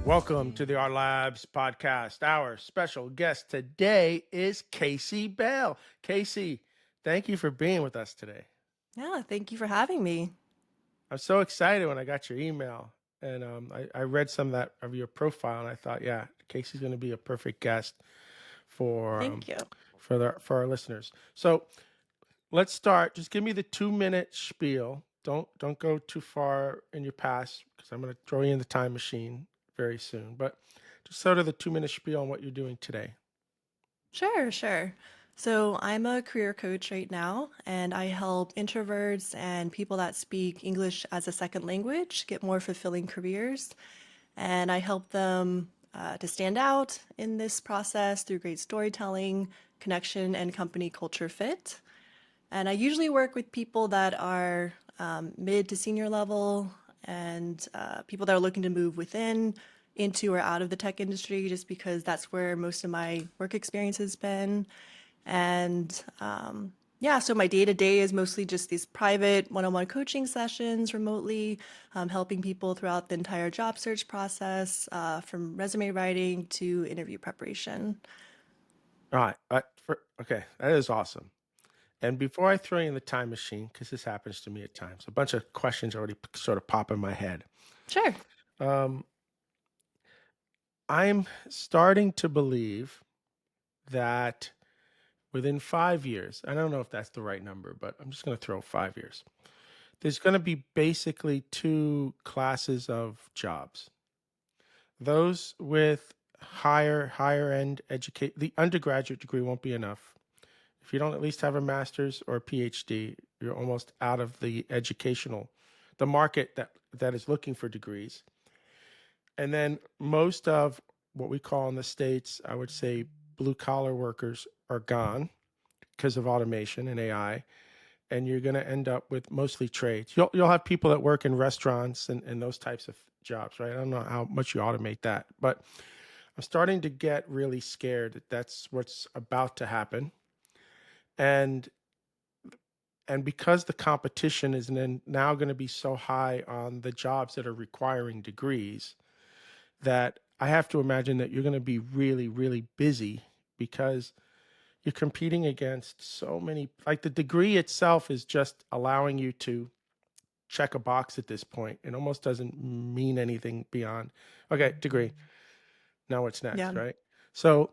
Welcome to the Art Labs podcast. Our special guest today is Kacie Bail. Kacie, thank you for being with us today. Yeah, thank you for having me. I'm so excited when I got your email and I read some of your profile and I thought, yeah, Kacie's going to be a perfect guest for Thank you. for our listeners. So let's start. Just give me the 2 minute spiel. Don't go too far in your past because I'm going to throw you in the time machine very soon. But just sort of the 2 minute spiel on what you're doing today. Sure. So I'm a career coach right now, and I help introverts and people that speak English as a second language get more fulfilling careers. And I help them to stand out in this process through great storytelling, connection, and company culture fit. And I usually work with people that are mid to senior level and people that are looking to move within, into, or out of the tech industry, just because that's where most of my work experience has been. And yeah, so my day to day is mostly just these private one on one coaching sessions remotely, helping people throughout the entire job search process, from resume writing to interview preparation. All right. Okay, that is awesome. And before I throw you in the time machine, because this happens to me at times, a bunch of questions already sort of pop in my head. Sure. Um, I'm starting to believe that within 5 years, I don't know if that's the right number, but I'm just going to throw 5 years. There's going to be basically two classes of jobs. Those with higher end educate, the undergraduate degree won't be enough. If you don't at least have a master's or a PhD, you're almost out of the market that is looking for degrees. And then most of what we call in the States, I would say blue collar workers are gone because of automation and AI. And you're going to end up with mostly trades. You'll have people that work in restaurants and those types of jobs, right? I don't know how much you automate that, but I'm starting to get really scared that that's what's about to happen. And because the competition is then now going to be so high on the jobs that are requiring degrees, that I have to imagine that you're going to be really, really busy because you're competing against so many. Like the degree itself is just allowing you to check a box at this point. It almost doesn't mean anything beyond, okay, degree. Now what's next, Yeah. right? So,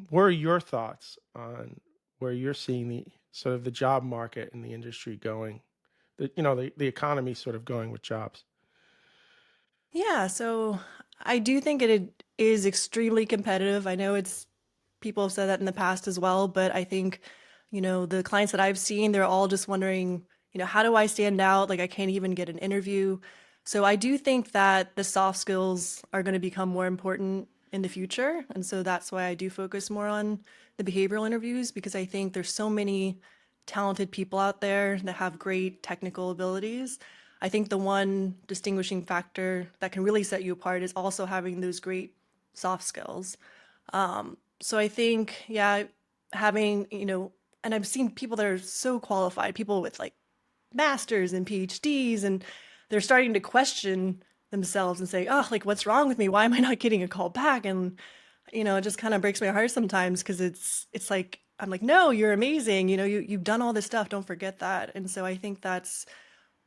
what are your thoughts on where you're seeing the sort of the job market and the industry going? The economy sort of going with jobs. Yeah, so I do think it is extremely competitive. I know it's people have said that in the past as well, but I think, the clients that I've seen, they're all just wondering, how do I stand out? Like I can't even get an interview. So I do think that the soft skills are going to become more important in the future. And so that's why I do focus more on the behavioral interviews because I think there's so many talented people out there that have great technical abilities. I think the one distinguishing factor that can really set you apart is also having those great soft skills. So I think, yeah, having, and I've seen people that are so qualified, people with like masters and PhDs, and they're starting to question themselves and say, oh, like, what's wrong with me? Why am I not getting a call back? And, it just kind of breaks my heart sometimes because it's like, I'm like, no, you're amazing. You've done all this stuff. Don't forget that. And so I think that's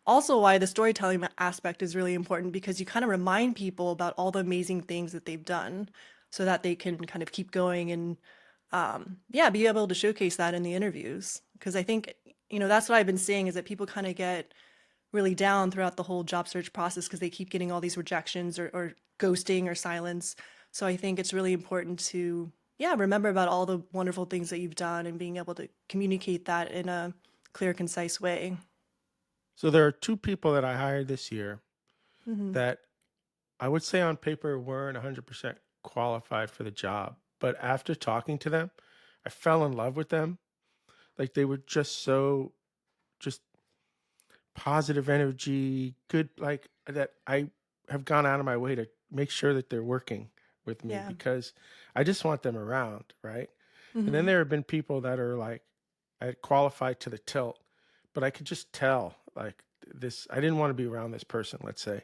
also why the storytelling aspect is really important because you kind of remind people about all the amazing things that they've done so that they can kind of keep going and yeah, be able to showcase that in the interviews. Because I think, that's what I've been seeing is that people kind of get really down throughout the whole job search process because they keep getting all these rejections or ghosting or silence. So I think it's really important to, yeah, remember about all the wonderful things that you've done and being able to communicate that in a clear, concise way. So there are two people that I hired this year Hmm. that I would say on paper weren't 100% qualified for the job, but after talking to them, I fell in love with them. Like they were just positive energy, good, like that. I have gone out of my way to make sure that they're working with me Yeah. because I just want them around, right? And then Hmm. there have been people that are like, I qualified to the tilt, but I could just tell, like, this, I didn't want to be around this person, let's say,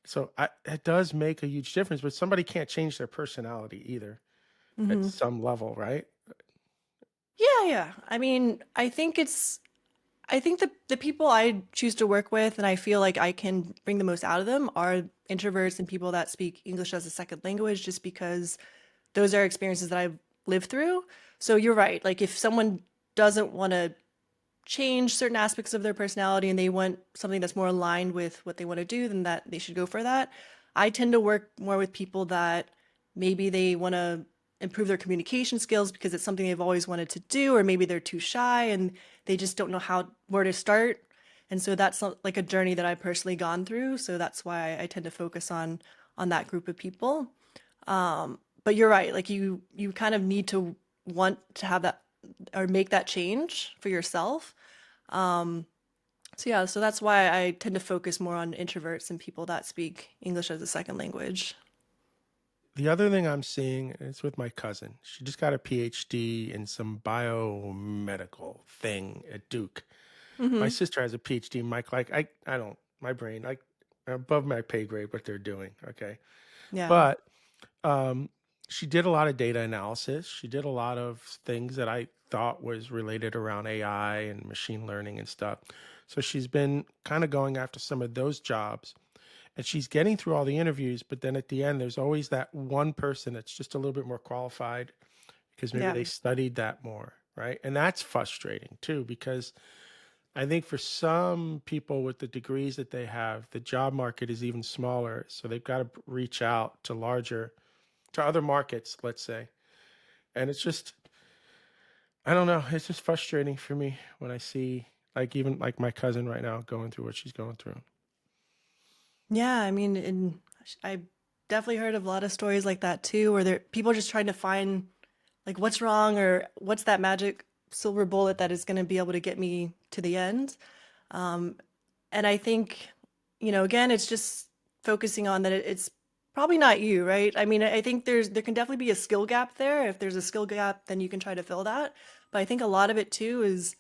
So it does make a huge difference, but somebody can't change their personality either at Mhm. some level, right? Yeah, yeah. I mean, I think the people I choose to work with and I feel like I can bring the most out of them are introverts and people that speak English as a second language just because those are experiences that I've lived through. So you're right. Like if someone doesn't want to change certain aspects of their personality and they want something that's more aligned with what they want to do, then that they should go for that. I tend to work more with people that maybe they want to improve their communication skills because it's something they've always wanted to do, or maybe they're too shy and they just don't know how where to start. And so that's like a journey that I've personally gone through. So that's why I tend to focus on that group of people. But you're right. Like you kind of need to want to have that or make that change for yourself. So yeah, so that's why I tend to focus more on introverts and people that speak English as a second language. The other thing I'm seeing is with my cousin. She just got a PhD in some biomedical thing at Duke. My Hmm. sister has a PhD. Mike, like I don't, my brain, like above my pay grade, what they're doing. Okay, Yeah. but um, she did a lot of data analysis. She did a lot of things that I thought was related around AI and machine learning and stuff. So she's been kind of going after some of those jobs and she's getting through all the interviews. But then at the end, there's always that one person that's just a little bit more qualified because maybe Yeah. they studied that more. Right. And that's frustrating too, because I think for some people with the degrees that they have, the job market is even smaller. So they've got to reach out to to other markets, let's say. And it's just, I don't know, it's just frustrating for me when I see like even like my cousin right now going through what she's going through. Yeah, I mean, and I definitely heard of a lot of stories like that too, where there people are just trying to find like what's wrong or what's that magic silver bullet that is going to be able to get me to the end. And I think, again, it's just focusing on that it's probably not you, right? I mean, I think there can definitely be a skill gap there. If there's a skill gap, then you can try to fill that. But I think a lot of it too is,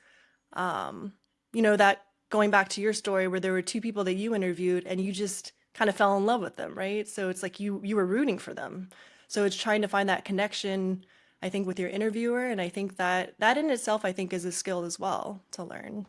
um, that going back to your story where there were two people that you interviewed and you just kind of fell in love with them, right? So it's like you were rooting for them. So it's trying to find that connection, I think, with your interviewer, and I think that in itself, I think, is a skill as well to learn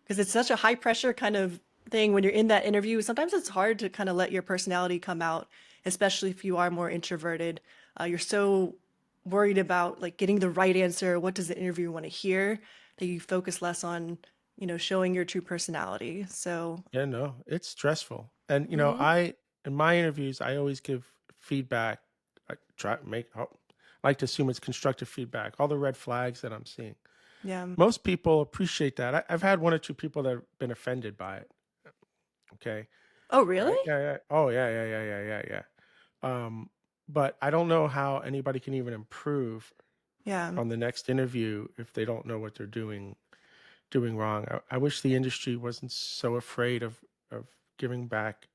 because it's such a high pressure kind of thing when you're in that interview. Sometimes it's hard to kind of let your personality come out, especially if you are more introverted. You're so worried about like getting the right answer. What does the interviewer want to hear? That you focus less on, showing your true personality. So, Yeah, no, it's stressful. And mhm. in my interviews, I always give feedback. I try to make I like to assume it's constructive feedback, all the red flags that I'm seeing. Yeah. Most people appreciate that. I've had one or two people that have been offended by it. Okay. Oh, really? Right. Yeah. Yeah. Oh, yeah. Yeah. Yeah. Yeah. Yeah. Yeah. Um, but I don't know how anybody can even improve Yeah. on the next interview if they don't know what they're doing wrong. I wish the industry wasn't so afraid of giving back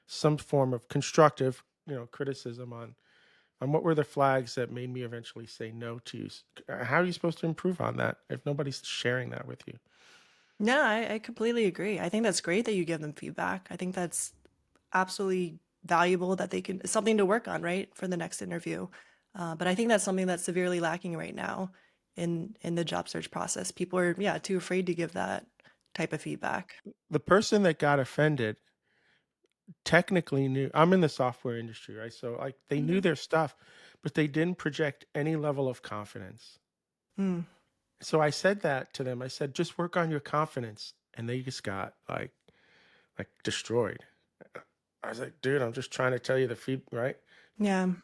some form of constructive, criticism on what were the flags that made me eventually say no to you. How are you supposed to improve on that if nobody's sharing that with you? No, I completely agree. I think that's great that you give them feedback. I think that's absolutely valuable that they can something to work on, right, for the next interview. But I think that's something that's severely lacking right now in the job search process. People are, yeah, too afraid to give that type of feedback. The person that got offended technically knew. I'm in the software industry, right? So like they knew Hmm. their stuff, but they didn't project any level of confidence. Mm. So I said that to them. I said, just work on your confidence. And they just got like destroyed. I was like, dude, I'm just trying to tell you the feed, right? Yeah. And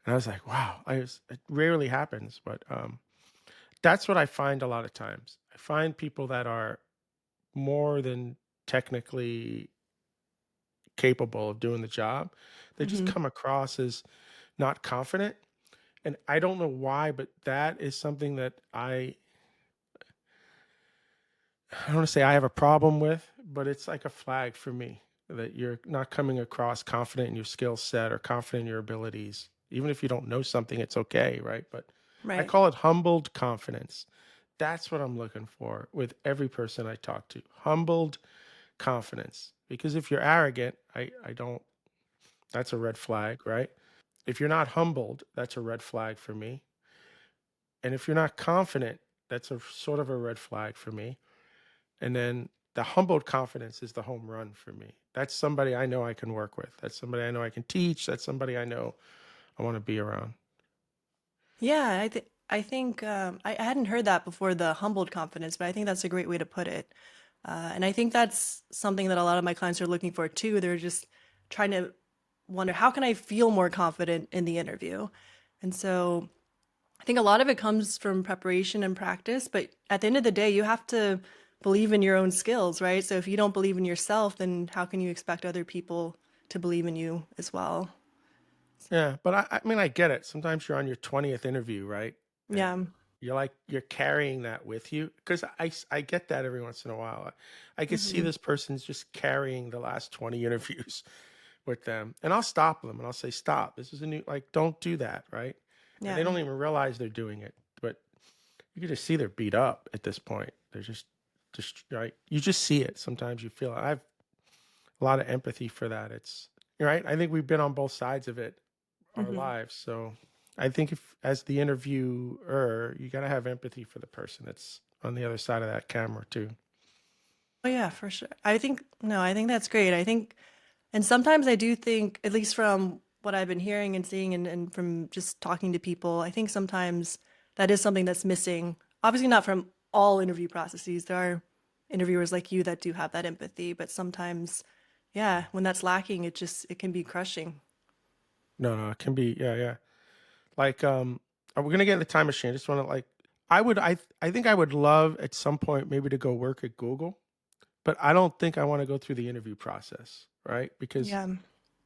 I was like, wow, it rarely happens, but that's what I find a lot of times. I find people that are more than technically capable of doing the job. They just Hmm. come across as not confident. And I don't know why, but that is something that I don't want to say I have a problem with, but it's like a flag for me that you're not coming across confident in your skill set or confident in your abilities. Even if you don't know something, it's okay, right? But I Right. call it humbled confidence. That's what I'm looking for with every person I talk to. Humbled confidence. Because if you're arrogant, I don't, that's a red flag, right? If you're not humbled, that's a red flag for me. And if you're not confident, that's a sort of a red flag for me. And then the humbled confidence is the home run for me. That's somebody I know I can work with. That's somebody I know I can teach. That's somebody I know I want to be around. Yeah, I think I hadn't heard that before, the humbled confidence, but I think that's a great way to put it. And I think that's something that a lot of my clients are looking for too. They're just trying to wonder, how can I feel more confident in the interview? And so I think a lot of it comes from preparation and practice, but at the end of the day, you have to believe in your own skills, right? So if you don't believe in yourself, then how can you expect other people to believe in you as well? Yeah, but I mean, I get it. Sometimes you're on your 20th interview, right? And Yeah. you're carrying that with you because I get that every once in a while. I can see Hmm. this person's just carrying the last 20 interviews with them, and I'll stop them and I'll say, "Stop! This is a new, like, don't do that," right? And they Yeah. don't even realize they're doing it, but you can just see they're beat up at this point. They're just right. You just see it. Sometimes you feel it. I have a lot of empathy for that. It's right. I think we've been on both sides of it our Hmm. lives. So I think if, as the interviewer, you got to have empathy for the person that's on the other side of that camera too. Oh yeah, for sure. I think no, I think that's great. I think, and sometimes I do think, at least from what I've been hearing and seeing, and from just talking to people, I think sometimes that is something that's missing. Obviously, not from all interview processes. There are interviewers like you that do have that empathy, but sometimes, yeah, when that's lacking, it can be crushing. No, no, it can be, yeah, yeah. Like, are we gonna get in the time machine? I just want to like, I think I would love at some point maybe to go work at Google, but I don't think I want to go through the interview process, right? Because Yeah.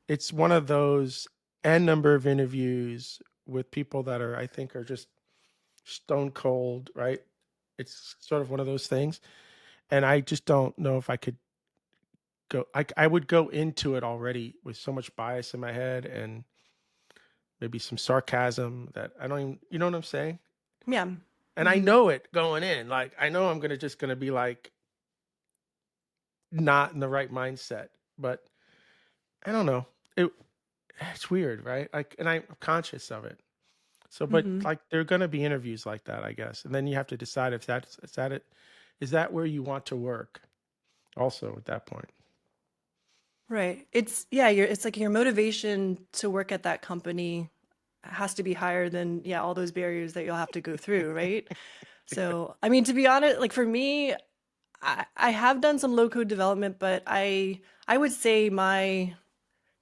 it's one of those n number of interviews with people that are, I think, are just stone cold, right? It's sort of one of those things. And I just don't know if I could go, I would go into it already with so much bias in my head and maybe some sarcasm that I don't even, you know what I'm saying? Yeah. And I Hmm. know it going in. Like I know I'm gonna be like not in the right mindset. But I don't know. It it's weird, right? Like, and I'm conscious of it. So, but Hmm. like there are gonna be interviews like that, I guess. And then you have to decide if that's is that it, is that where you want to work also at that point. Right. It's yeah, it's like your motivation to work at that company has to be higher than, yeah, all those barriers that you'll have to go through, right? So, I mean, to be honest, like for me, I have done some low code development, but I would say my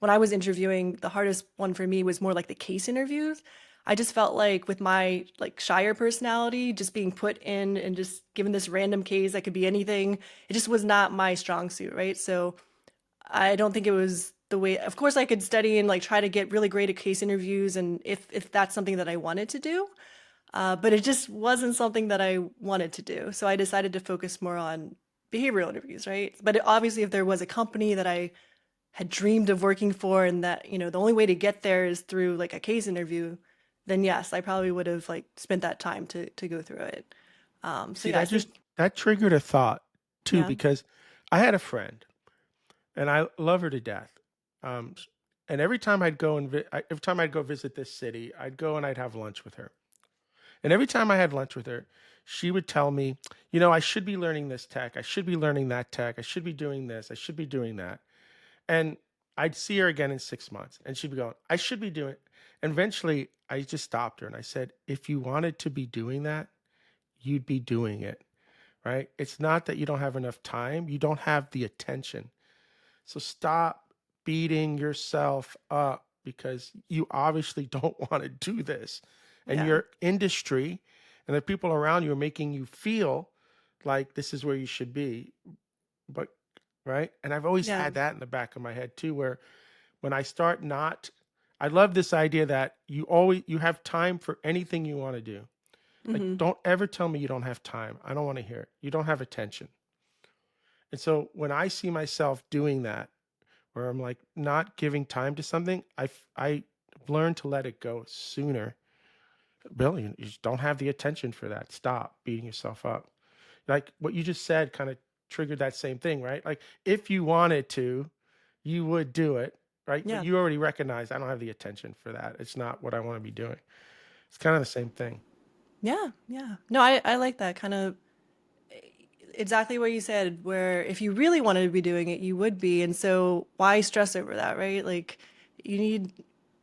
when I was interviewing, the hardest one for me was more like the case interviews. I just felt like with my like shyer personality, just being put in and just given this random case that could be anything, it just was not my strong suit, right? So I don't think it was the way. Of course, I could study and like try to get really great at case interviews, and if that's something that I wanted to do, but it just wasn't something that I wanted to do. So I decided to focus more on behavioral interviews, right? But obviously, if there was a company that I had dreamed of working for, and that the only way to get there is through like a case interview, then yes, I probably would have like spent that time to go through it. So See, yeah, I that just think that triggered a thought too, yeah. because I had a friend and I love her to death. And every time every time I'd go visit this city, I'd go and I'd have lunch with her. And every time I had lunch with her, she would tell me, I should be learning this tech. I should be learning that tech. I should be doing this. I should be doing that. And I'd see her again in 6 months and she'd be going, I should be doing. And eventually I just stopped her and I said, if you wanted to be doing that, you'd be doing it, right? It's not that you don't have enough time, you don't have the attention. So stop beating yourself up because you obviously don't want to do this. And Yeah. your industry and the people around you are making you feel like this is where you should be. But, right. And I've always Yeah. had that in the back of my head too, where when I start not, I love this idea that you have time for anything you want to do. Like, Hmm. don't ever tell me you don't have time. I don't want to hear it. You don't have attention. And so when I see myself doing that, where I'm like not giving time to something, I learned to let it go sooner. Bill, you just don't have the attention for that. Stop beating yourself up. Like what you just said kind of triggered that same thing, right? Like if you wanted to, you would do it, right? But Yeah. you already recognize I don't have the attention for that. It's not what I want to be doing. It's kind of the same thing. Yeah. Yeah. No, I like that kind of exactly what you said, where if you really wanted to be doing it, you would be. And so why stress over that, right? Like you need,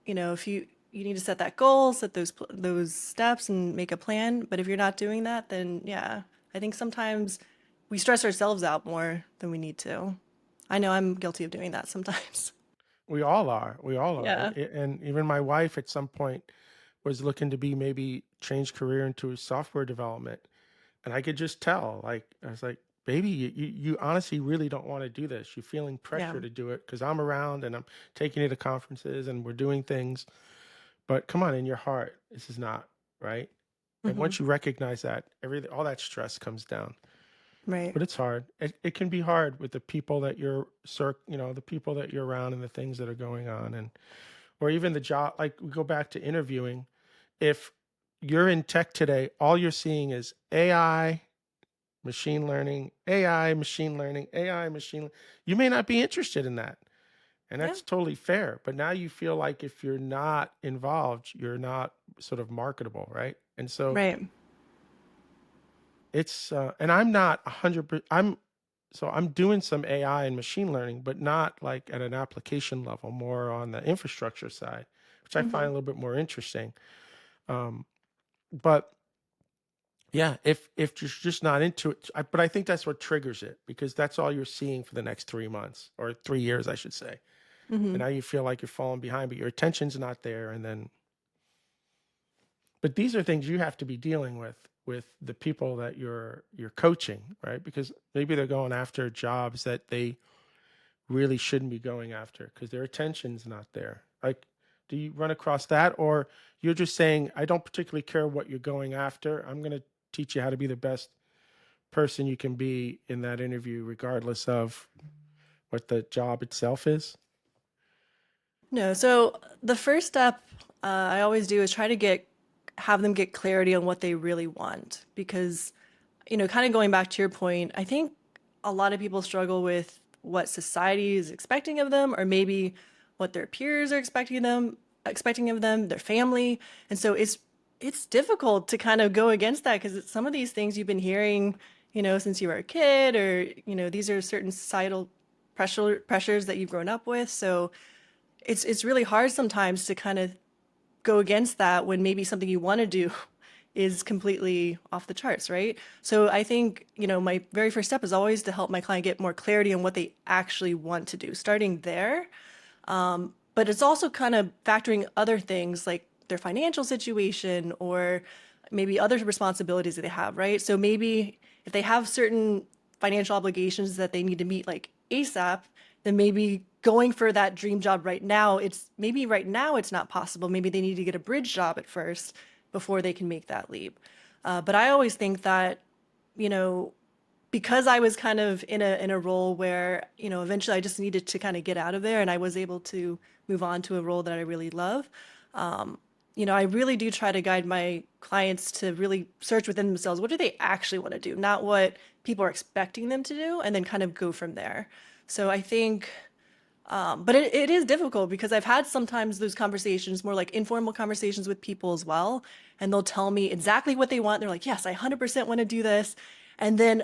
if you need to set that goal, set those steps and make a plan. But if you're not doing that, then yeah, I think sometimes we stress ourselves out more than we need to. I know I'm guilty of doing that sometimes. We all are. We all are. Yeah. And even my wife at some point was looking to be maybe change career into software development. And I could just tell, like, I was like, baby, you honestly really don't want to do this. You're feeling Yeah. pressure to do it because I'm around and I'm taking you to conferences and we're doing things. But come on, in your heart, this is not right. And Hmm. once you recognize that, everything, all that stress comes down. Right. But it's hard. It can be hard with the people that the people that you're around and the things that are going on, and or even the job. Like we go back to interviewing. If you're in tech today, all you're seeing is AI, machine learning, AI, machine learning, AI, machine. You may not be interested in that, and Yeah. that's totally fair. But now you feel like if you're not involved, you're not sort of marketable, right? And so Right. it's and I'm not 100%. I'm doing some AI and machine learning, but not like at an application level, more on the infrastructure side, which I find Hmm. a little bit more interesting. Um, but yeah, if you're just not into it, but I think that's what triggers it because that's all you're seeing for the next 3 months or 3 years, I should say. And Hmm. now you feel like you're falling behind, but your attention's not there. And then, but these are things you have to be dealing with the people that you're coaching, right? Because maybe they're going after jobs that they really shouldn't be going after because their attention's not there. Like, do you run across that, or you're just saying, I don't particularly care what you're going after. I'm going to teach you how to be the best person you can be in that interview, regardless of what the job itself is. No, so the first step I always do is try to have them get clarity on what they really want because, kind of going back to your point, I think a lot of people struggle with what society is expecting of them, or maybe what their peers are expecting of them, their family, and so it's difficult to kind of go against that because some of these things you've been hearing, since you were a kid, or these are certain societal pressures that you've grown up with, so it's really hard sometimes to kind of go against that when maybe something you want to do is completely off the charts, right? So I think, my very first step is always to help my client get more clarity on what they actually want to do, starting there. But it's also kind of factoring other things like their financial situation or maybe other responsibilities that they have, right? So maybe if they have certain financial obligations that they need to meet like ASAP, then maybe going for that dream job right now, right now it's not possible. Maybe they need to get a bridge job at first before they can make that leap. But I always think that, you know, because I was kind of in a role where, eventually I just needed to kind of get out of there and I was able to move on to a role that I really love. I really do try to guide my clients to really search within themselves. What do they actually want to do? Not what people are expecting them to do, and then kind of go from there. So I think, but it is difficult because I've had sometimes those conversations, more like informal conversations with people as well. And they'll tell me exactly what they want. They're like, yes, I 100% want to do this. And then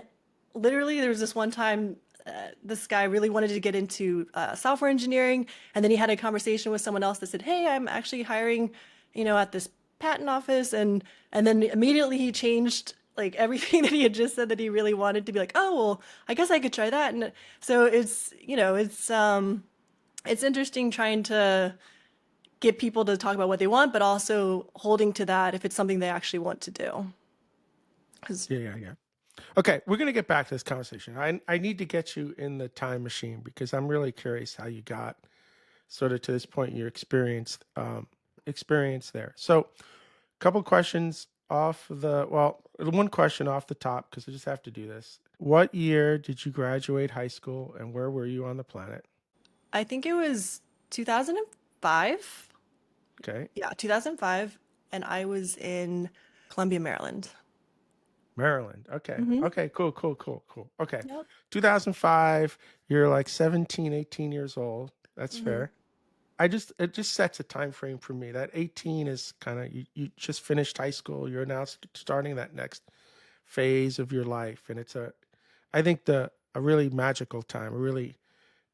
literally there was this one time this guy really wanted to get into software engineering. And then he had a conversation with someone else that said, hey, I'm actually hiring, at this patent office. And then immediately he changed like everything that he had just said that he really wanted to be like, oh, well, I guess I could try that. And so it's interesting trying to get people to talk about what they want, but also holding to that if it's something they actually want to do. Because Yeah, yeah, yeah. Okay, we're gonna get back to this conversation. I need to get you in the time machine because I'm really curious how you got sort of to this point in your experience there. So, a couple questions off the one question off the top because I just have to do this. What year did you graduate high school and where were you on the planet? I think it was 2005. Okay. Yeah, 2005. And I was in Columbia, Maryland. Maryland. Okay. Hmm. Okay. Cool. Cool. Cool. Cool. Okay. Yep. 2005. You're like 17, 18 years old. That's Hmm. fair. It just sets a time frame for me. That 18 is kind of you just finished high school. You're now starting that next phase of your life, and it's a I think the a really magical time, a really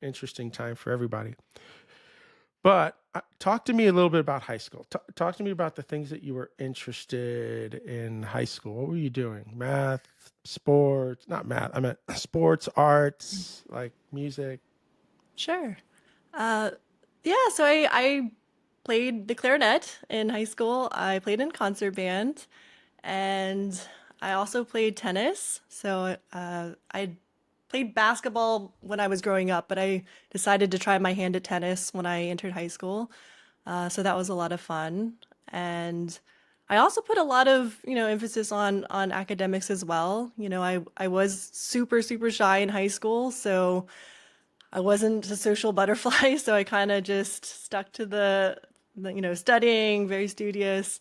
interesting time for everybody. But talk to me a little bit about high school. Talk to me about the things that you were interested in high school. What were you doing? Math, sports, not math. I meant sports, arts, like music. Sure. Uh, yeah, so I played the clarinet in high school. I played in concert band, and I also played tennis. So I played basketball when I was growing up, but I decided to try my hand at tennis when I entered high school. So that was a lot of fun. And I also put a lot of, emphasis on academics as well. I was super, super shy in high school, so I wasn't a social butterfly, so I kind of just stuck to studying, very studious.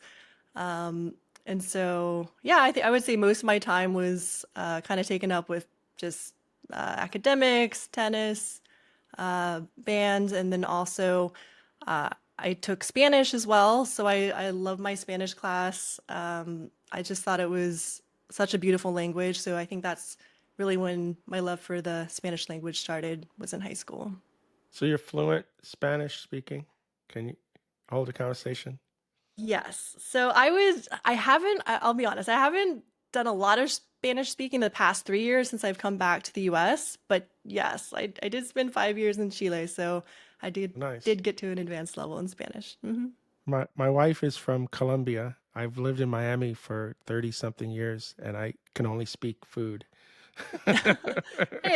And so, yeah, I would say most of my time was kind of taken up with just academics, tennis, band, and then also I took Spanish as well. So I love my Spanish class. I just thought it was such a beautiful language. So I think that's really when my love for the Spanish language started, was in high school. So you're fluent Spanish speaking. Can you hold a conversation? Yes. So I'll be honest, I haven't done a lot of Spanish speaking the past 3 years since I've come back to the US. But yes, I did spend 5 years in Chile. So I Nice. did get to an advanced level in Spanish. Hmm. My wife is from Colombia. I've lived in Miami for 30 something years and I can only speak food. Hey,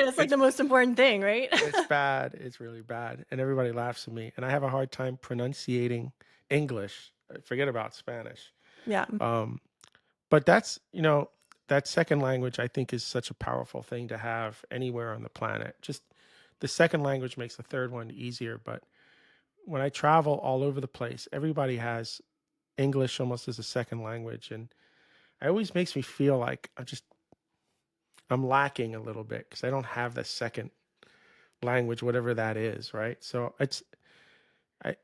that's like it's the most important thing, right? it's bad. It's really bad. And everybody laughs at me. And I have a hard time pronunciating English. Forget about Spanish. Yeah. Um, but that's, that second language I think is such a powerful thing to have anywhere on the planet. Just the second language makes the third one easier. But when I travel all over the place, everybody has English almost as a second language. And it always makes me feel like I'm lacking a little bit because I don't have the second language, whatever that is, right? So I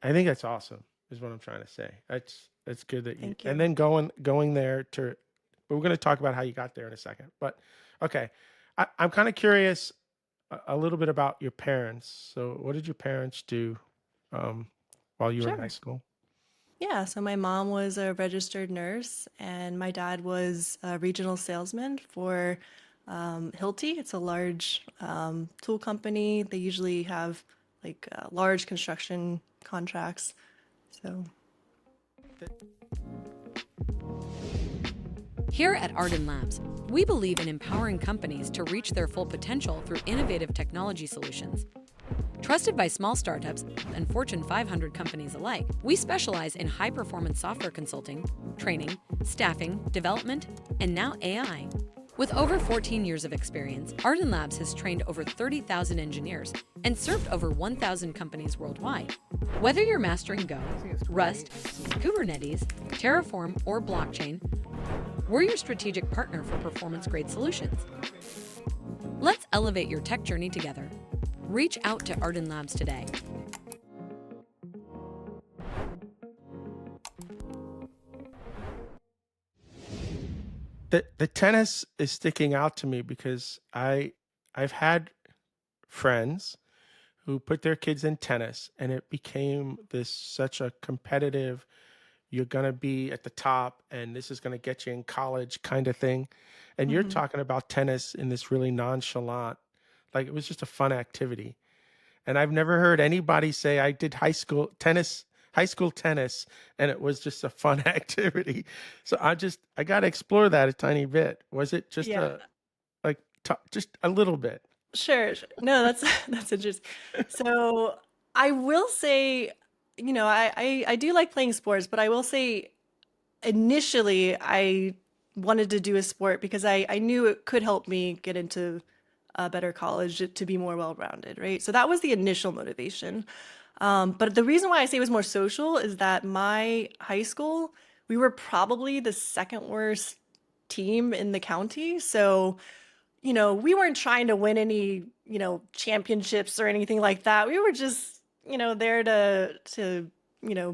think that's awesome, is what I'm trying to say. That's good that you Thank and you. then going there to but we're gonna talk about how you got there in a second. But okay. I'm kind of curious a little bit about your parents. So what did your parents do um, while you were in high Sure. school? Yeah, so my mom was a registered nurse, and my dad was a regional salesman for Hilti. It's a large tool company. They usually have like large construction contracts. So, Here at Ardan Labs, we believe in empowering companies to reach their full potential through innovative technology solutions. Trusted by small startups and Fortune 500 companies alike, we specialize in high-performance software consulting, training, staffing, development, and now AI. With over 14 years of experience, Ardan Labs has trained over 30,000 engineers and served over 1,000 companies worldwide. Whether you're mastering Go, Rust, Kubernetes, Terraform, or blockchain, we're your strategic partner for performance-grade solutions. Let's elevate your tech journey together. Reach out to Ardan Labs today. The tennis is sticking out to me because I've had friends who put their kids in tennis and it became this such a competitive, you're going to be at the top and this is going to get you in college kind of thing. And you're mhm. talking about tennis in this really nonchalant, like it was just a fun activity. And I've never heard anybody say I did high school tennis, and it was just a fun activity. So I got to explore that a tiny bit. Was it just Yeah, just a little bit? sure. No, that's that's interesting. So I will say, I do like playing sports, but I will say initially I wanted to do a sport because I knew it could help me get into a better college to be more well-rounded, right? So that was the initial motivation. But the reason why I say it was more social is that my high school, we were probably the second worst team in the county. So, we weren't trying to win any, championships or anything like that. We were just, there to,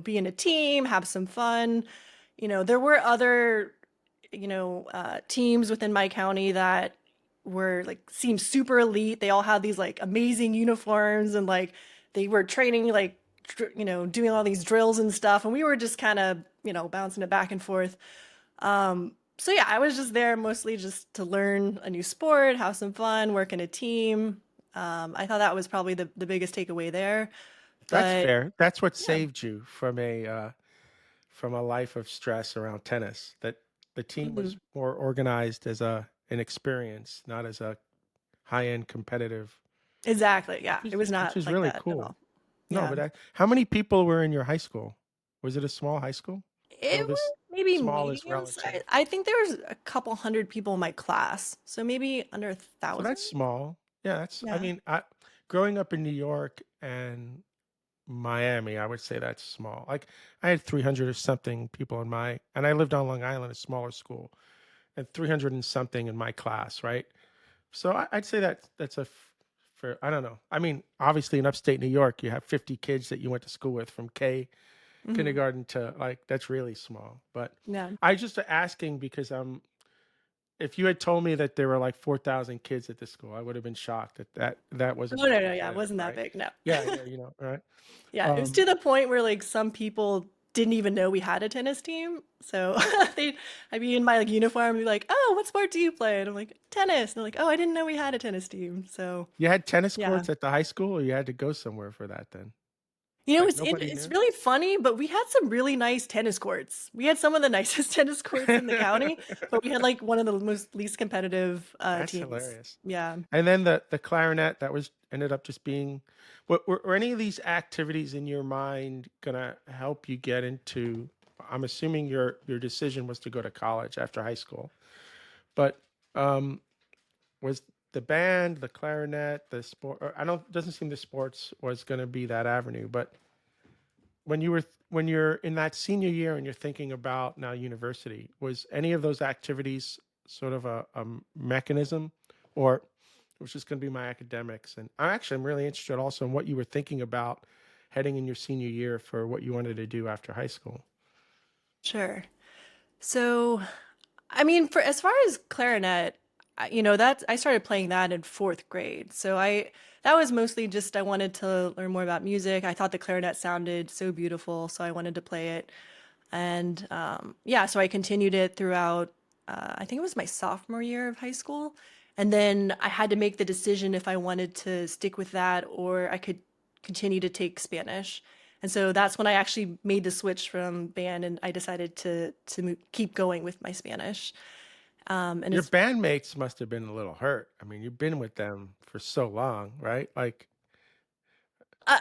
be in a team, have some fun. There were other, teams within my county that were like seemed super elite. They all had these like amazing uniforms and like they were training like doing all these drills and stuff and we were just kind of, bouncing it back and forth. So yeah, I was just there mostly just to learn a new sport, have some fun, work in a team. I thought that was probably the biggest takeaway there. That's But fair. That's what yeah. saved you from a life of stress around tennis. That the team was Mhm. more organized as an experience, not as a high-end competitive, Exactly. Yeah. which It is was which not is like really that at cool. all. No, Yeah. but how many people were in your high school? Was it a small high school? I know It this was maybe small is medium relative. size. I think there was a couple hundred people in my class, so maybe under a So thousand. that's small. Yeah, that's I Yeah. mean, growing up in New York and Miami, I would say that's small. Like I had 300 or something people and I lived on Long Island, a smaller school, and 300 and something in my class, right? So I'd say that's for I don't know. I mean, obviously in upstate New York, you have 50 kids that you went to school with from Hmm. kindergarten to like that's really small. But Yeah. I just asking because if you had told me that there were like 4,000 kids at this school, I would have been shocked that wasn't Oh that no, no, yeah, it competitive, wasn't that right? big. No. Yeah, yeah, right. Yeah, it was to Um, the point where like some people didn't even know we had a tennis team. So I'd be in my like uniform, be like, "Oh, what sport do you play?" And I'm like, "Tennis." And they're like, "Oh, I didn't know we had a tennis team." So you had tennis yeah. courts at the high school, or you had to go somewhere for that then? Like nobody It's knew. really funny, but we had some really nice tennis courts. We had some of the nicest tennis courts in the county, but we had like one of the most least competitive That's teams. hilarious. Yeah. And then the clarinet that was ended up just being what were any of these activities in your mind gonna help you get into I'm assuming your decision was to go to college after high school. But um was the band, the clarinet, the sport or I don't doesn't seem the sports was gonna be that avenue, but when you're in that senior year and you're thinking about now university, was any of those activities sort of a mechanism, or it was just going to be my academics? And I'm really interested also in what you were thinking about heading in your senior year for what you wanted to do after high school. Sure. So, I mean, for as far as clarinet, that I started playing that in fourth grade. So that was mostly just I wanted to learn more about music. I thought the clarinet sounded so beautiful, so I wanted to play it. And yeah, so I continued it throughout, I think it was my sophomore year of high school. And then I had to make the decision if I wanted to stick with that or I could continue to take Spanish. And so that's when I actually made the switch from band and I decided to keep going with my Spanish. And Your it's bandmates must have been a little hurt. I mean, you've been with them for so long, right? Like, uh,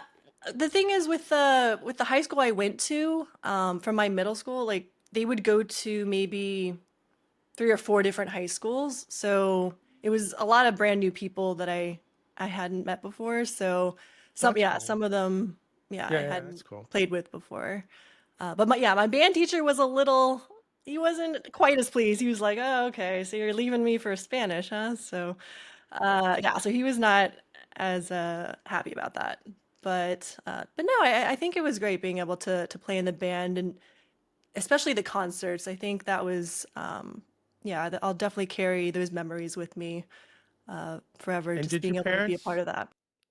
the thing is with the high school I went to, from my middle school, like they would go to maybe three or four different high schools. So it was a lot of brand new people that I hadn't met before. So that's cool. some of them, yeah, Yeah, I yeah, that's hadn't cool. played with before. But my band teacher was a little, he wasn't quite as pleased. He was like, "Oh, okay, so you're leaving me for Spanish, huh?" So, yeah, so he was not as happy about that. But no, I think it was great being able to play in the band and especially the concerts. I think that was, yeah, I'll definitely carry those memories with me forever, And just being able to be a part of that.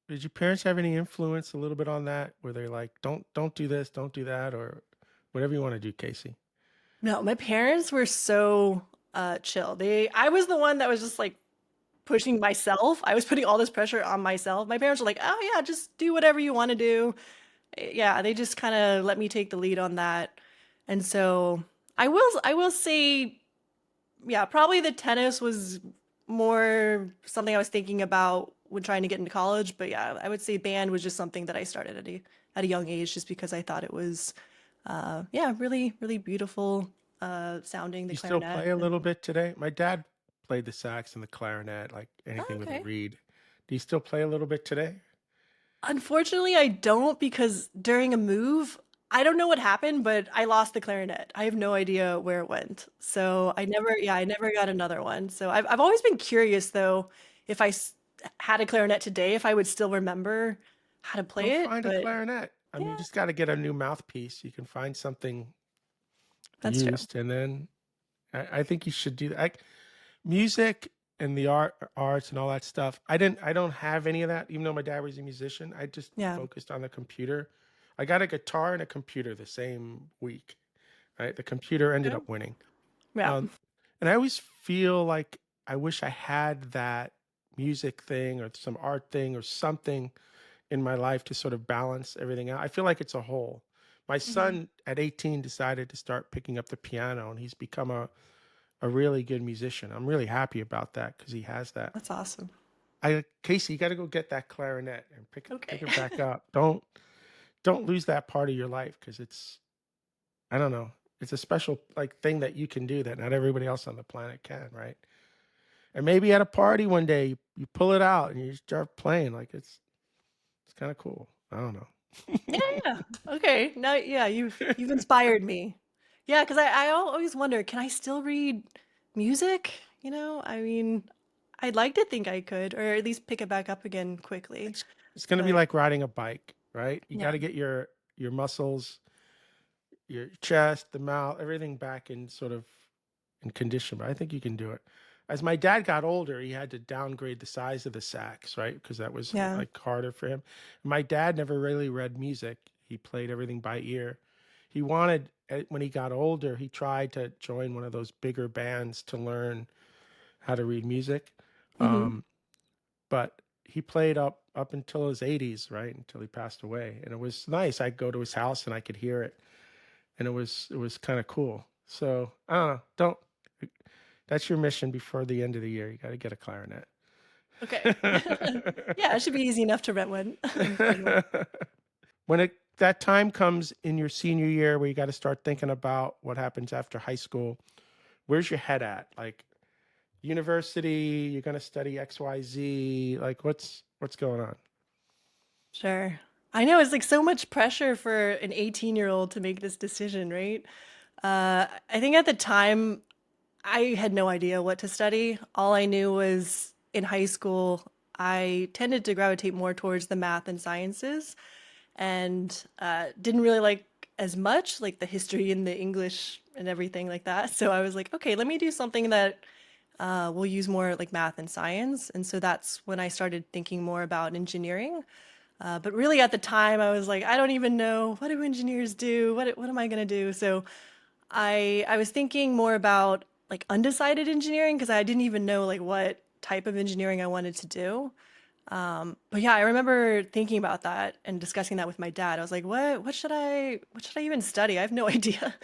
did your parents have any influence a little bit on that? Were they like, don't do this, don't do that, or whatever you want to do, Casey? No, my parents were so chill. I was the one that was just like pushing myself. I was putting all this pressure on myself. My parents were like, "Oh yeah, just do whatever you want to do." Yeah, they just kind of let me take the lead on that. And so I will say yeah, probably the tennis was more something I was thinking about when trying to get into college. But yeah, I would say band was just something that I started at a young age, just because I thought it was, yeah, really really beautiful sounding the You still clarinet. play a little And bit today? My dad played the sax and the clarinet, like oh, anything with a okay. reed. Do you still play a little bit today? Unfortunately, I don't because during a move, I don't know what happened, but I lost the clarinet. I have no idea where it went. So I never got another one. So I've always been curious though, if had a clarinet today, if I would still remember how to Go play it. find a But clarinet. I mean, you yeah, just got to get a new mouthpiece. You can find something that's true. used, and then I think you should do that. Like, music and the arts and all that stuff. I don't have any of that, even though my dad was a musician. I just Yeah. focused on the computer. I got a guitar and a computer the same week. Right, the computer ended Yeah. up winning. Yeah. Um, and I always feel like I wish I had that music thing or some art thing or something in my life to sort of balance everything out. I feel like it's a whole. My Hmm. son at 18 decided to start picking up the piano, and he's become a really good musician. I'm really happy about that because he has that. That's awesome. Casey, you got to go get that clarinet and pick Okay. it back up. Don't lose that part of your life because it's, I don't know, it's a special like thing that you can do that not everybody else on the planet can, right? And maybe at a party one day you pull it out and you start playing like it's kind of cool. I don't know. Yeah, yeah. Okay. Now, yeah, you've inspired me. Yeah, because always wonder, can I still read music? I mean, I'd like to think I could, or at least pick it back up again quickly. It's it's going to be But like riding a bike, right? You got yeah. to get your muscles, your chest, the mouth, everything back in sort of in condition. But I think you can do it. As my dad got older, he had to downgrade the size of the sax, right? Because that was Yeah. like harder for him. My dad never really read music. He played everything by ear. He wanted when he got older, he tried to join one of those bigger bands to learn how to read music. Hmm. Um, but he played up until his 80s, right? Until he passed away. And it was nice. I'd go to his house and I could hear it. And it was kind of cool. So I don't know. Don't That's your mission before the end of the year. You got to get a clarinet. Okay. Yeah, it should be easy enough to rent one. Find one. When that time comes in your senior year where you got to start thinking about what happens after high school, where's your head at? Like university, you're going to study XYZ, like what's going on? Sure. I know it's like so much pressure for an 18-year-old to make this decision, right? I think at the time I had no idea what to study. All I knew was in high school, I tended to gravitate more towards the math and sciences and didn't really like as much like the history and the English and everything like that. So I was like, okay, let me do something that will use more like math and science. And so that's when I started thinking more about engineering. But really at the time, I was like, I don't even know, what do engineers do? What am I gonna do? So I was thinking more about like undecided engineering because I didn't even know like what type of engineering I wanted to do. But yeah, I remember thinking about that and discussing that with my dad. I was like, what should I even study? I have no idea.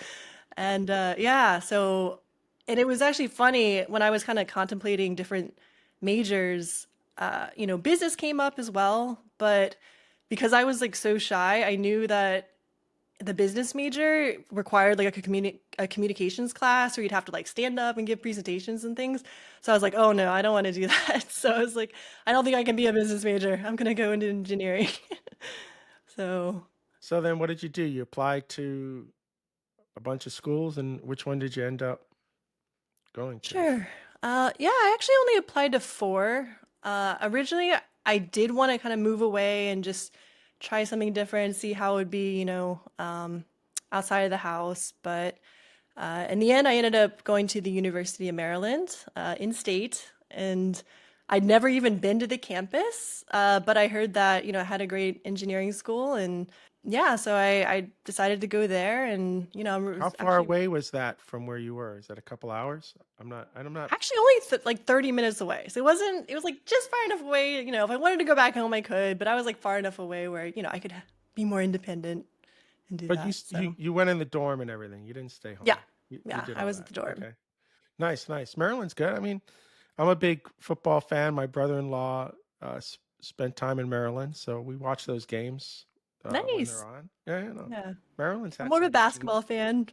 And yeah, so and it was actually funny when I was kind of contemplating different majors, business came up as well, but because I was like so shy, I knew that the business major required like a communications class where you'd have to like stand up and give presentations and things. So I was like, oh no, I don't want to do that. So I was like, I don't think I can be a business major. I'm gonna go into engineering. So So then what did you do? You applied to a bunch of schools and which one did you end up going to? sure. Yeah, I actually only applied to four. Originally, I did want to kind of move away and just try something different, see how it would be, outside of the house. But in the end, I ended up going to the University of Maryland in state, and I'd never even been to the campus, but I heard that it had a great engineering school, and yeah, so I decided to go there, and I How was far actually away was that from where you were? Is that a couple hours? I'm not actually only like 30 minutes away, so it was like just far enough away. If I wanted to go back home, I could, but I was like far enough away where I could be more independent and do But that. So you went in the dorm and everything. You didn't stay yeah, home. You yeah, did I all was at that. the dorm. Okay. Nice, nice. Maryland's good. I mean, I'm a big football fan. My brother-in-law spent time in Maryland, so we watch those games when they're Nice. on. Yeah, Yeah. Maryland's I'm had more of a some good teams. basketball fan,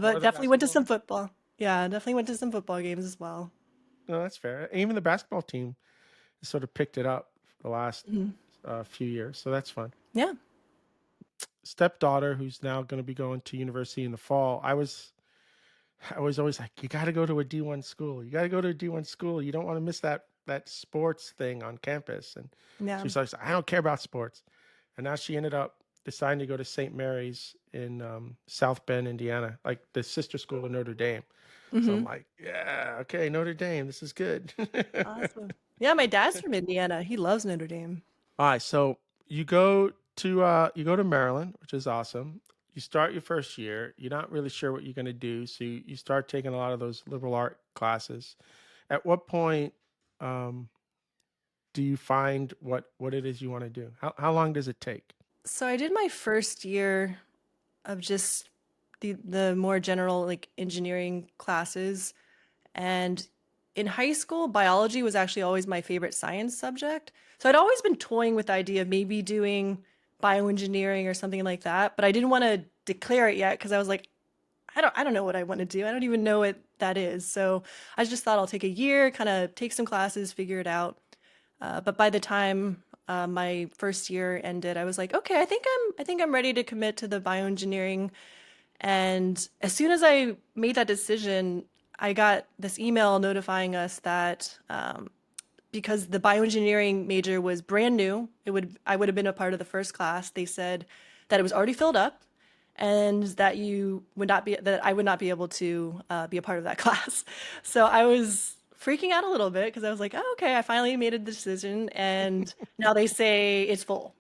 More but of the definitely went to basketball some guy. football. Yeah, definitely went to some football games as well. No, that's fair. Even the basketball team sort of picked it up the last Mhm. few years, so that's fun. Yeah. stepdaughter, who's now going to be going to university in the fall, I was always like, you got to go to a D1 school. You got to go to a D1 school. You don't want to miss that sports thing on campus. And Yeah. she's like, I don't care about sports. And now she ended up deciding to go to St. Mary's in South Bend, Indiana, like the sister school of Notre Dame. So I'm Hmm. like, yeah, okay, Notre Dame, this is good. Awesome. Yeah, my dad's from Indiana. He loves Notre Dame. All right, so you go to Maryland, which is awesome. You start your first year. You're not really sure what you're going to do, so you start taking a lot of those liberal art classes. At what point um, do you find what it is you want to do? How long does it take? So I did my first year of just the more general like engineering classes. And in high school, biology was actually always my favorite science subject. So I'd always been toying with the idea of maybe doing bioengineering or something like that, but I didn't want to declare it yet because I was like, I don't know what I want to do. I don't even know what that is. So I just thought I'll take a year, kind of take some classes, figure it out. But by the time my first year ended, I was like, okay, I think I'm ready to commit to the bioengineering. And as soon as I made that decision, I got this email notifying us that because the bioengineering major was brand new, I would have been a part of the first class. They said that it was already filled up, and that I would not be able to be a part of that class. So I was freaking out a little bit because I was like, oh, okay, I finally made a decision, and now they say it's full.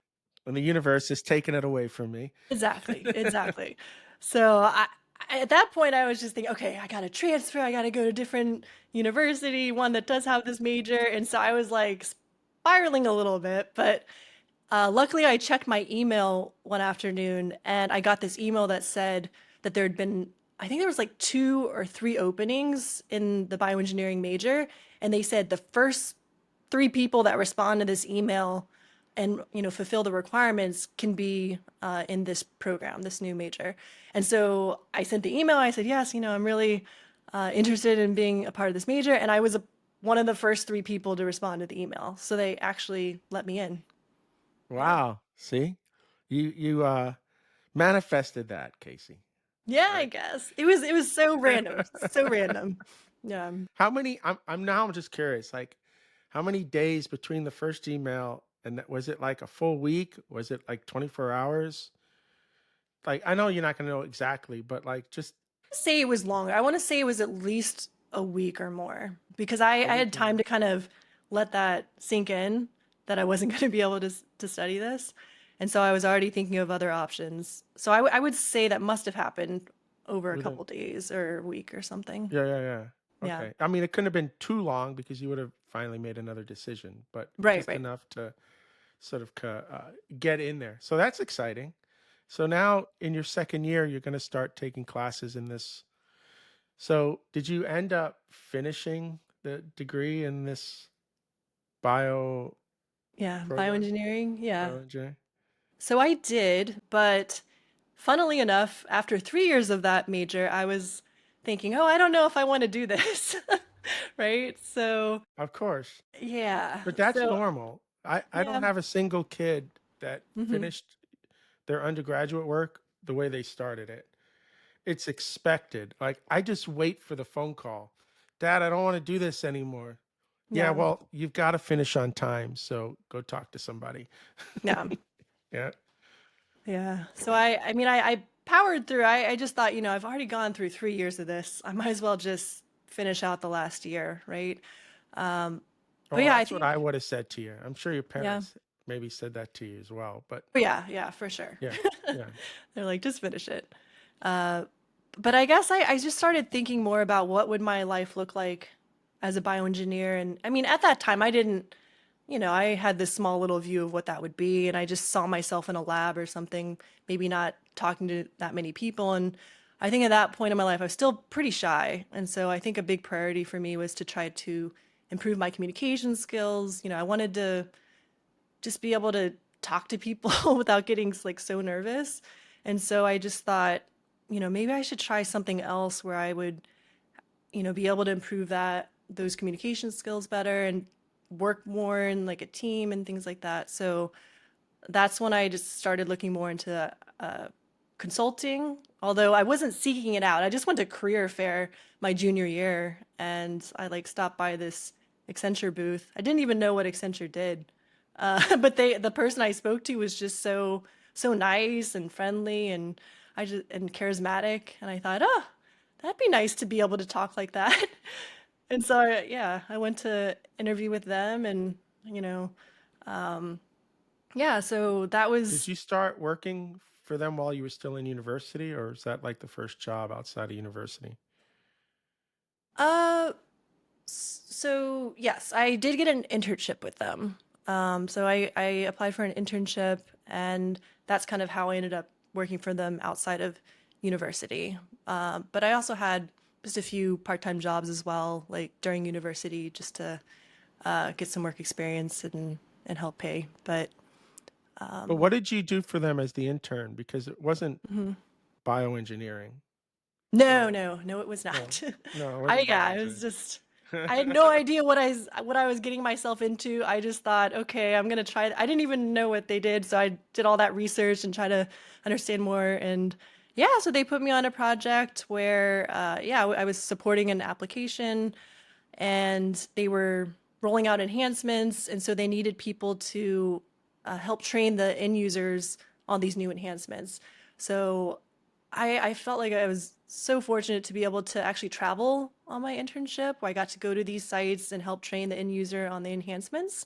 When the universe is taking it away from me. Exactly, exactly. So at that point, I was just thinking, okay, I got to transfer. I got to go to a different university, one that does have this major. And so I was like spiraling a little bit. But luckily, I checked my email one afternoon and I got this email that said that there had been, I think there was like 2 or 3 openings in the bioengineering major. And they said the first 3 people that respond to this email and fulfill the requirements can be in this program, this new major. And so I sent the email. I said, yes, I'm really interested in being a part of this major. And I was one of the first 3 people to respond to the email. So they actually let me in. Yeah. Wow. See? You manifested that, Casey, Yeah, I right? guess. It was so random. So random. Yeah. How many I'm just curious, like how many days between the first email and was it like a full week? Was it like 24 hours? Like I know you're not going to know exactly, but like just Say it was longer. I want to say it was at least a week or more because a I week had or more. time to kind of let that sink in that I wasn't going to be able to study this. And so I was already thinking of other options. So I would say that must have happened over a Within couple days or a week or something. Yeah, yeah, yeah. Yeah. Okay. I mean, it couldn't have been too long because you would have finally made another decision, but Right, just right. enough to sort of get in there. So that's exciting. So now in your second year, you're going to start taking classes in this. So did you end up finishing the degree in this bio Yeah, program, bioengineering. Yeah. bioengineering? So I did, but funnily enough, after 3 years of that major, I was thinking, oh, I don't know if I want to do this. Right? So Of course. yeah. But that's So normal. I yeah. don't have a single kid that Hmm. finished their undergraduate work the way they started it. It's expected. Like I just wait for the phone call. Dad, I don't want to do this anymore. Yeah, Yeah. well, you've got to finish on time, so go talk to somebody. Yeah. Yeah. Yeah. So I powered through. I just thought, I've already gone through 3 years of this. I might as well just finish out the last year, right? Um, but Oh, yeah, I that's what I think, would have said to you. I'm sure your yeah. parents maybe said that to you as well, but Oh, yeah, yeah, for sure. yeah. Yeah. They're like, just finish it. Uh, but I guess I just started thinking more about what would my life look like as a bioengineer. And I mean, at that time, I didn't, I had this small little view of what that would be. And I just saw myself in a lab or something, maybe not talking to that many people. And I think at that point in my life, I was still pretty shy. And so I think a big priority for me was to try to improve my communication skills. I wanted to just be able to talk to people without getting like so nervous. And so I just thought, maybe I should try something else where I would, be able to improve those communication skills better and work more in like a team and things like that. So that's when I just started looking more into consulting. Although I wasn't seeking it out, I just went to career fair my junior year, and I like stopped by this Accenture booth. I didn't even know what Accenture did, but the person I spoke to was just so nice and friendly, and and charismatic, and I thought, oh, that'd be nice to be able to talk like that. And so yeah, I went to interview with them, and you know, yeah, so that Did was you start working for them while you were still in university, or is that like the first job outside of university? uh so yes, I did get an internship with them. So I applied for an internship, and that's kind of how I ended up working for them outside of university. But I also had just a few part-time jobs as well, like during university, just to get some work experience and help pay. But But what did you do for them as the intern? Because it wasn't mhm. bioengineering. No, So no, no, it was no, not. no, it I wasn't yeah, it was bioengineering. just I had no idea what I was getting myself into. I just thought, okay, I'm gonna try. I didn't even know what they did, so I did all that research and try to understand more. And yeah, so they put me on a project where, yeah, I was supporting an application, and they were rolling out enhancements, and so they needed people to help train the end users on these new enhancements. So I felt like I was so fortunate to be able to actually travel on my internship, where I got to go to these sites and help train the end user on the enhancements.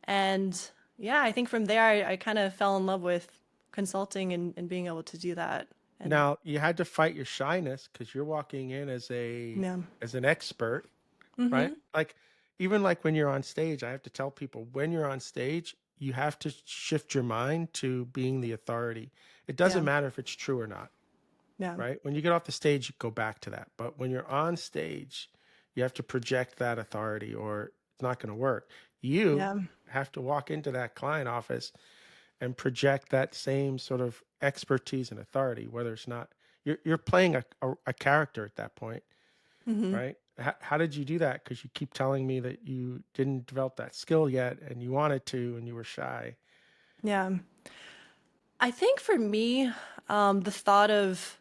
And yeah, I think from there I kind of fell in love with consulting and being able to do that. And Now you had to fight your shyness because you're walking in yeah. as an expert, right? Mm-hmm. Like even like when you're on stage, I have to tell people when you're on stage, you have to shift your mind to being the authority. It Yeah. doesn't matter if it's true or not, Yeah. right? When you get off the stage, you go back to that. But when you're on stage, you have to project that authority or it's not going to work. You Yeah. have to walk into that client office and project that same sort of expertise and authority, whether it's not you're playing a character at that point, Mm-hmm. right? How did you do that? Because you keep telling me that you didn't develop that skill yet and you wanted to and you were shy. Yeah. I think for me, the thought of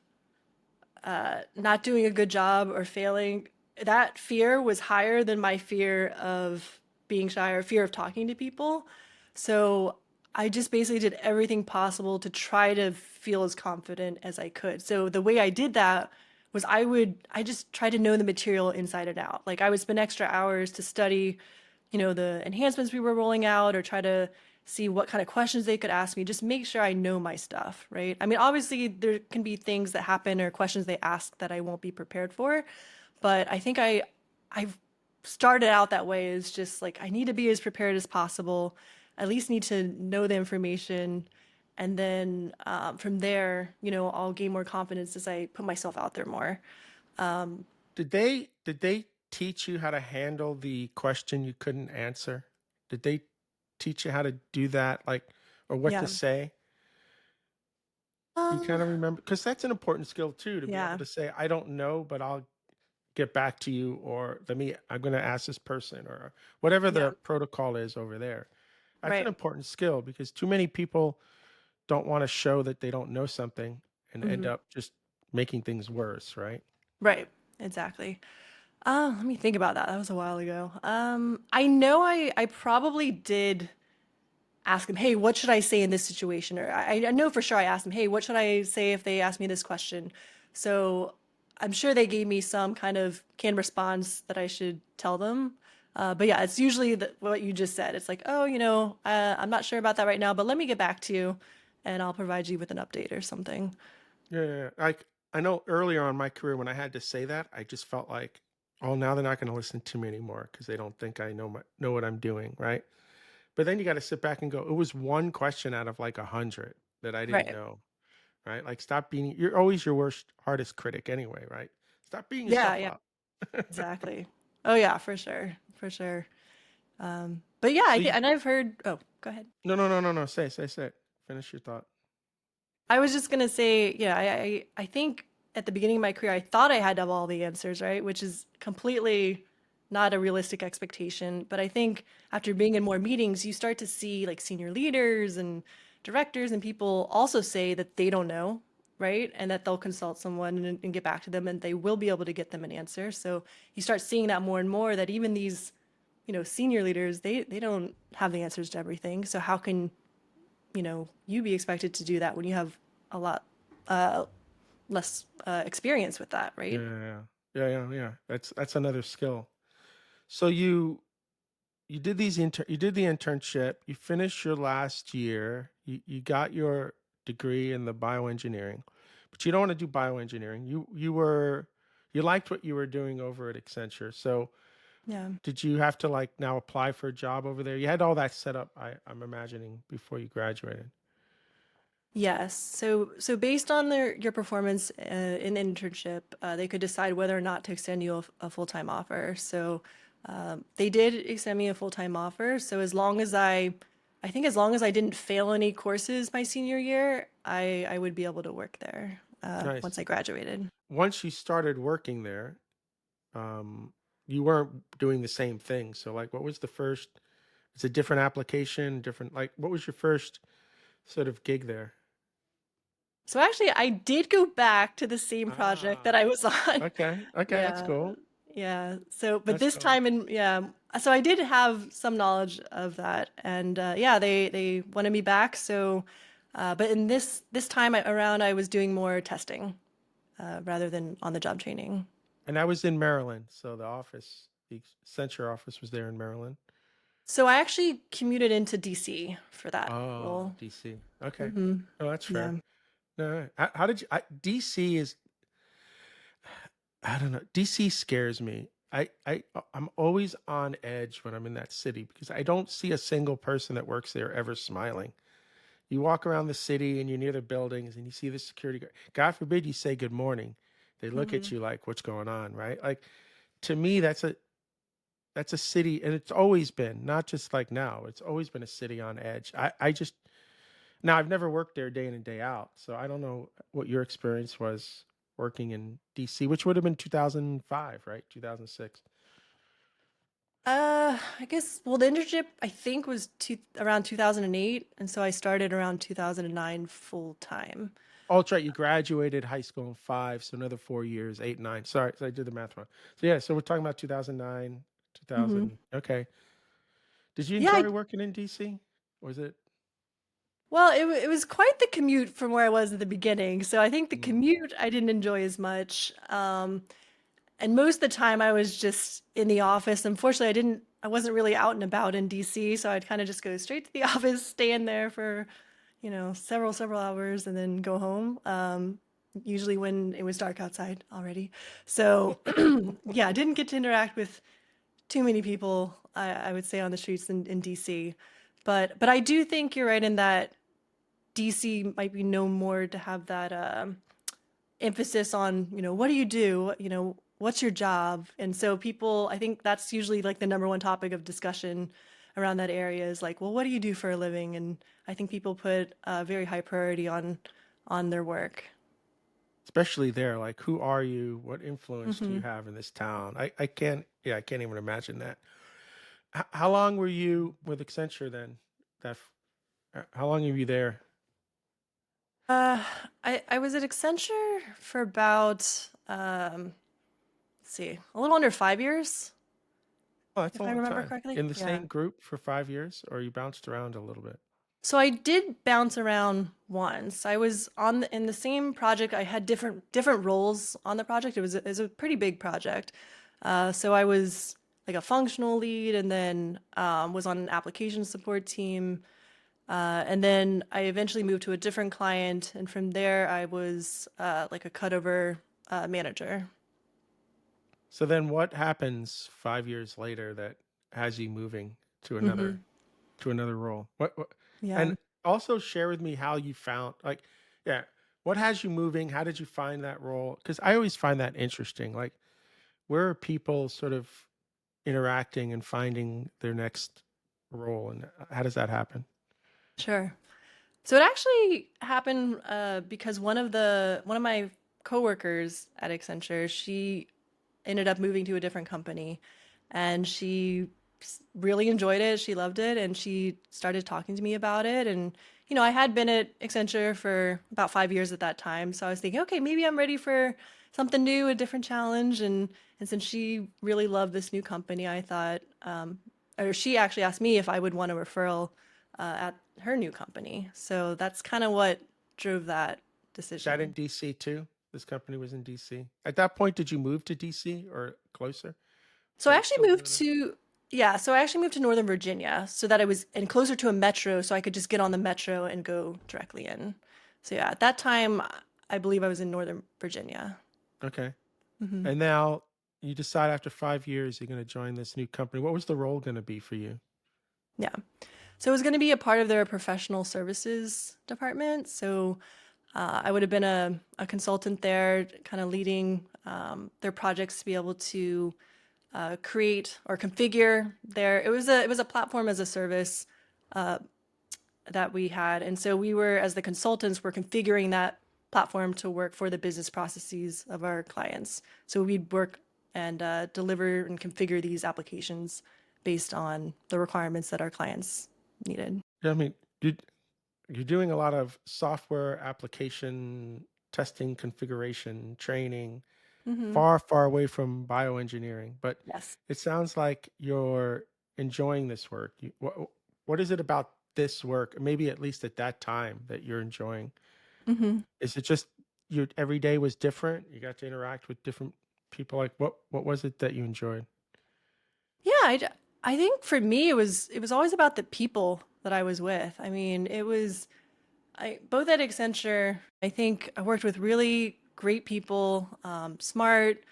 not doing a good job or failing, that fear was higher than my fear of being shy or fear of talking to people. So I just basically did everything possible to try to feel as confident as I could. So the way I did that was I just tried to know the material inside and out. Like I would spend extra hours to study, the enhancements we were rolling out, or try to see what kind of questions they could ask me, just make sure I know my stuff, right? I mean, obviously there can be things that happen or questions they ask that I won't be prepared for, but I think I've started out that way, is just like I need to be as prepared as possible. At least need to know the information, and then from there, I'll gain more confidence as I put myself out there more. Did they teach you how to handle the question you couldn't answer? Did they teach you how to do that, like, or what to Yeah. say? Do you Um, kind of remember? Because that's an important skill too, to be able yeah. to say, I don't know, but I'll get back to you, or I'm going to ask this person, or whatever Yeah. the protocol is over there. That's an Right. important skill because too many people don't want to show that they don't know something and end Hmm. up just making things worse, right? Right. Exactly. Let me think about that. That was a while ago. I know I probably did ask him, hey, what should I say in this situation? Or I know for sure I asked him, hey, what should I say if they ask me this question? So I'm sure they gave me some kind of canned response that I should tell them. But yeah, it's usually what you just said. It's like, oh, I'm not sure about that right now, but let me get back to you, and I'll provide you with an update or something. Yeah, yeah, yeah. Like I know earlier on in my career when I had to say that, I just felt like, oh, now they're not going to listen to me anymore because they don't think I know what I'm doing, right? But then you got to sit back and go, it was one question out of like 100 that I didn't Right. know, right? Like stop being, you're always your worst, hardest critic anyway, right? Stop beating Yeah, yourself yeah, up. exactly. Oh yeah, for sure. For sure. But yeah, I So think, you, and I've heard. Oh, go ahead. no, no, no, no, no. Say. Finish your thought. I was just gonna say, yeah, I think at the beginning of my career, I thought I had to have all the answers, right? Which is completely not a realistic expectation. But I think after being in more meetings, you start to see like senior leaders and directors and people also say that they don't know, right? And that they'll consult someone and get back to them and they will be able to get them an answer. So you start seeing that more and more that even these, senior leaders, they don't have the answers to everything. So how can, you be expected to do that when you have a lot less experience with that, Yeah, right? yeah. That's another skill. So you did you did the internship, you finished your last year, you got your degree in the bioengineering, but you don't want to do bioengineering. You liked what you were doing over at Accenture. So Yeah. did you have to like now apply for a job over there? You had all that set up, I'm imagining, before you graduated. Yes. So based on your performance in internship, they could decide whether or not to extend you a full-time offer. So they did extend me a full-time offer. So I think as long as I didn't fail any courses my senior year, I would be able to work there once Nice. I graduated. Once you started working there, um, you weren't doing the same thing. So like what was the first, it's a different application, different, like what was your first sort of gig there? So actually, I did go back to the same project that Ah, I was on. okay. Okay, that's Yeah. cool. Yeah. So, but That's this cool. time so I did have some knowledge of that, and yeah, they wanted me back. So, but in this time around, I was doing more testing rather than on the job training. And I was in Maryland, so the Accenture office was there in Maryland. So I actually commuted into DC for that Oh, role. DC. Okay. Hmm. Oh, that's Yeah. fair. No, how did you? DC is, I don't know. DC scares me. I'm always on edge when I'm in that city because I don't see a single person that works there ever smiling. You walk around the city and you're near the buildings and you see the security guard. God forbid you say good morning. They look at Hmm. you like, what's going on, right? Like to me, that's a city, and it's always been, not just like now. It's always been a city on edge. I just now I've never worked there day in and day out, so I don't know what your experience was working in DC, which would have been 2005, right? 2006. I guess, well, the internship I think was around 2008, and so I started around 2009 full time. Oh, that's right. You graduated high school in five, so another 4 years, eight, nine. Sorry, so I did the math wrong. So yeah, so we're talking about 2009, Hmm. 2000. Okay. Did you Yeah, enjoy working in DC? Was it? well, it was quite the commute from where I was at the beginning. So I think the Mm. commute I didn't enjoy as much. And most of the time I was just in the office. Unfortunately, I wasn't really out and about in DC, so I'd kind of just go straight to the office, stay in there for, several hours and then go home. Usually when it was dark outside already. So yeah, I didn't get to interact with too many people, I would say, on the streets in DC. But I do think you're right in that DC might be known more to have that emphasis on, what do you do? What's your job? And so people, I think that's usually like the number one topic of discussion around that area is like, well, what do you do for a living? And I think people put a very high priority on their work. Especially there, like who are you? What influence do you Hmm. have in this town? I can't, yeah, I can't even imagine that. How long were you with Accenture then? That how long were you there? Uh, I was at Accenture for about let's see, a little under 5 years, Oh, that's a if I long remember time. correctly. In the Yeah. same group for 5 years, or you bounced around a little bit? So I did bounce around once. I was in the same project. I had different roles on the project. It was a pretty big project. So I was like a functional lead, and then was on an application support team. And then I eventually moved to a different client, and from there I was like a cutover manager. So then what happens 5 years later that has you moving to Hmm. another role? What Yeah. and also share with me how you found like, yeah, what has you moving? How did you find that role? Because I always find that interesting. Like where are people sort of interacting and finding their next role, and how does that happen? Sure. So it actually happened because one of my coworkers at Accenture, she ended up moving to a different company, and she really enjoyed it. She loved it, and she started talking to me about it. And I had been at Accenture for about 5 years at that time. So I was thinking, okay, maybe I'm ready for something new, a different challenge. And since she really loved this new company, I thought, or she actually asked me if I would want a referral at her new company. So that's kind of what drove that Is that in decision. DC too? This company was in DC. At that point, did you move to DC or closer? So Or I are you actually still moved doing it? to, yeah, so I actually moved to Northern Virginia so that I was and closer to a metro so I could just get on the metro and go directly in. So yeah, at that time, I believe I was in Northern Virginia. Okay. Hmm. And now you decide after 5 years you're going to join this new company. What was the role going to be for you? Yeah. So it was going to be a part of their professional services department. So I would have been a consultant there, kind of leading their projects to be able to create or configure their. It was a platform as a service that we had. And so we were, as the consultants, were configuring that platform to work for the business processes of our clients. So we'd work and deliver and configure these applications based on the requirements that our clients needed. Yeah, I mean, you, you're doing a lot of software application testing, configuration, training, Hmm. far, far away from bioengineering. But Yes. it sounds like you're enjoying this work. What is it about this work, maybe at least at that time, that you're enjoying? Hmm. Is it just your every day was different? You got to interact with different people. Like what was it that you enjoyed? Yeah, I think for me it was always about the people that I was with. I mean, it was I both at Accenture, I think I worked with really great people, smart.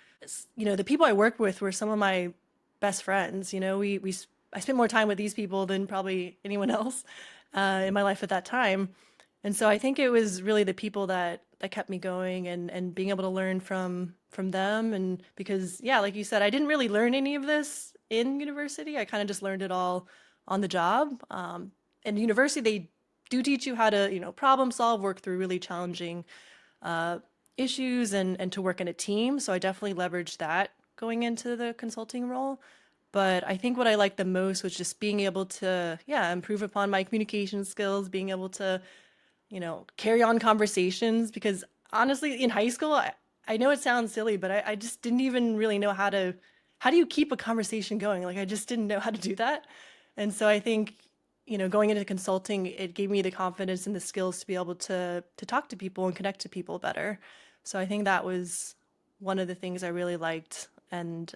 The people I worked with were some of my best friends. I spent more time with these people than probably anyone else in my life at that time, and so I think it was really the people that kept me going and being able to learn from them. And because yeah, like you said, I didn't really learn any of this in university. I kind of just learned it all on the job. In university, they do teach you how to problem solve, work through really challenging issues, and to work in a team. So I definitely leveraged that going into the consulting role. But I think what I liked the most was just being able to, yeah, improve upon my communication skills, being able to, carry on conversations. Because honestly, in high school, I know it sounds silly, but I just didn't even really know how do you keep a conversation going? Like, I just didn't know how to do that. And so I think, going into consulting, it gave me the confidence and the skills to be able to talk to people and connect to people better. So I think that was one of the things I really liked, and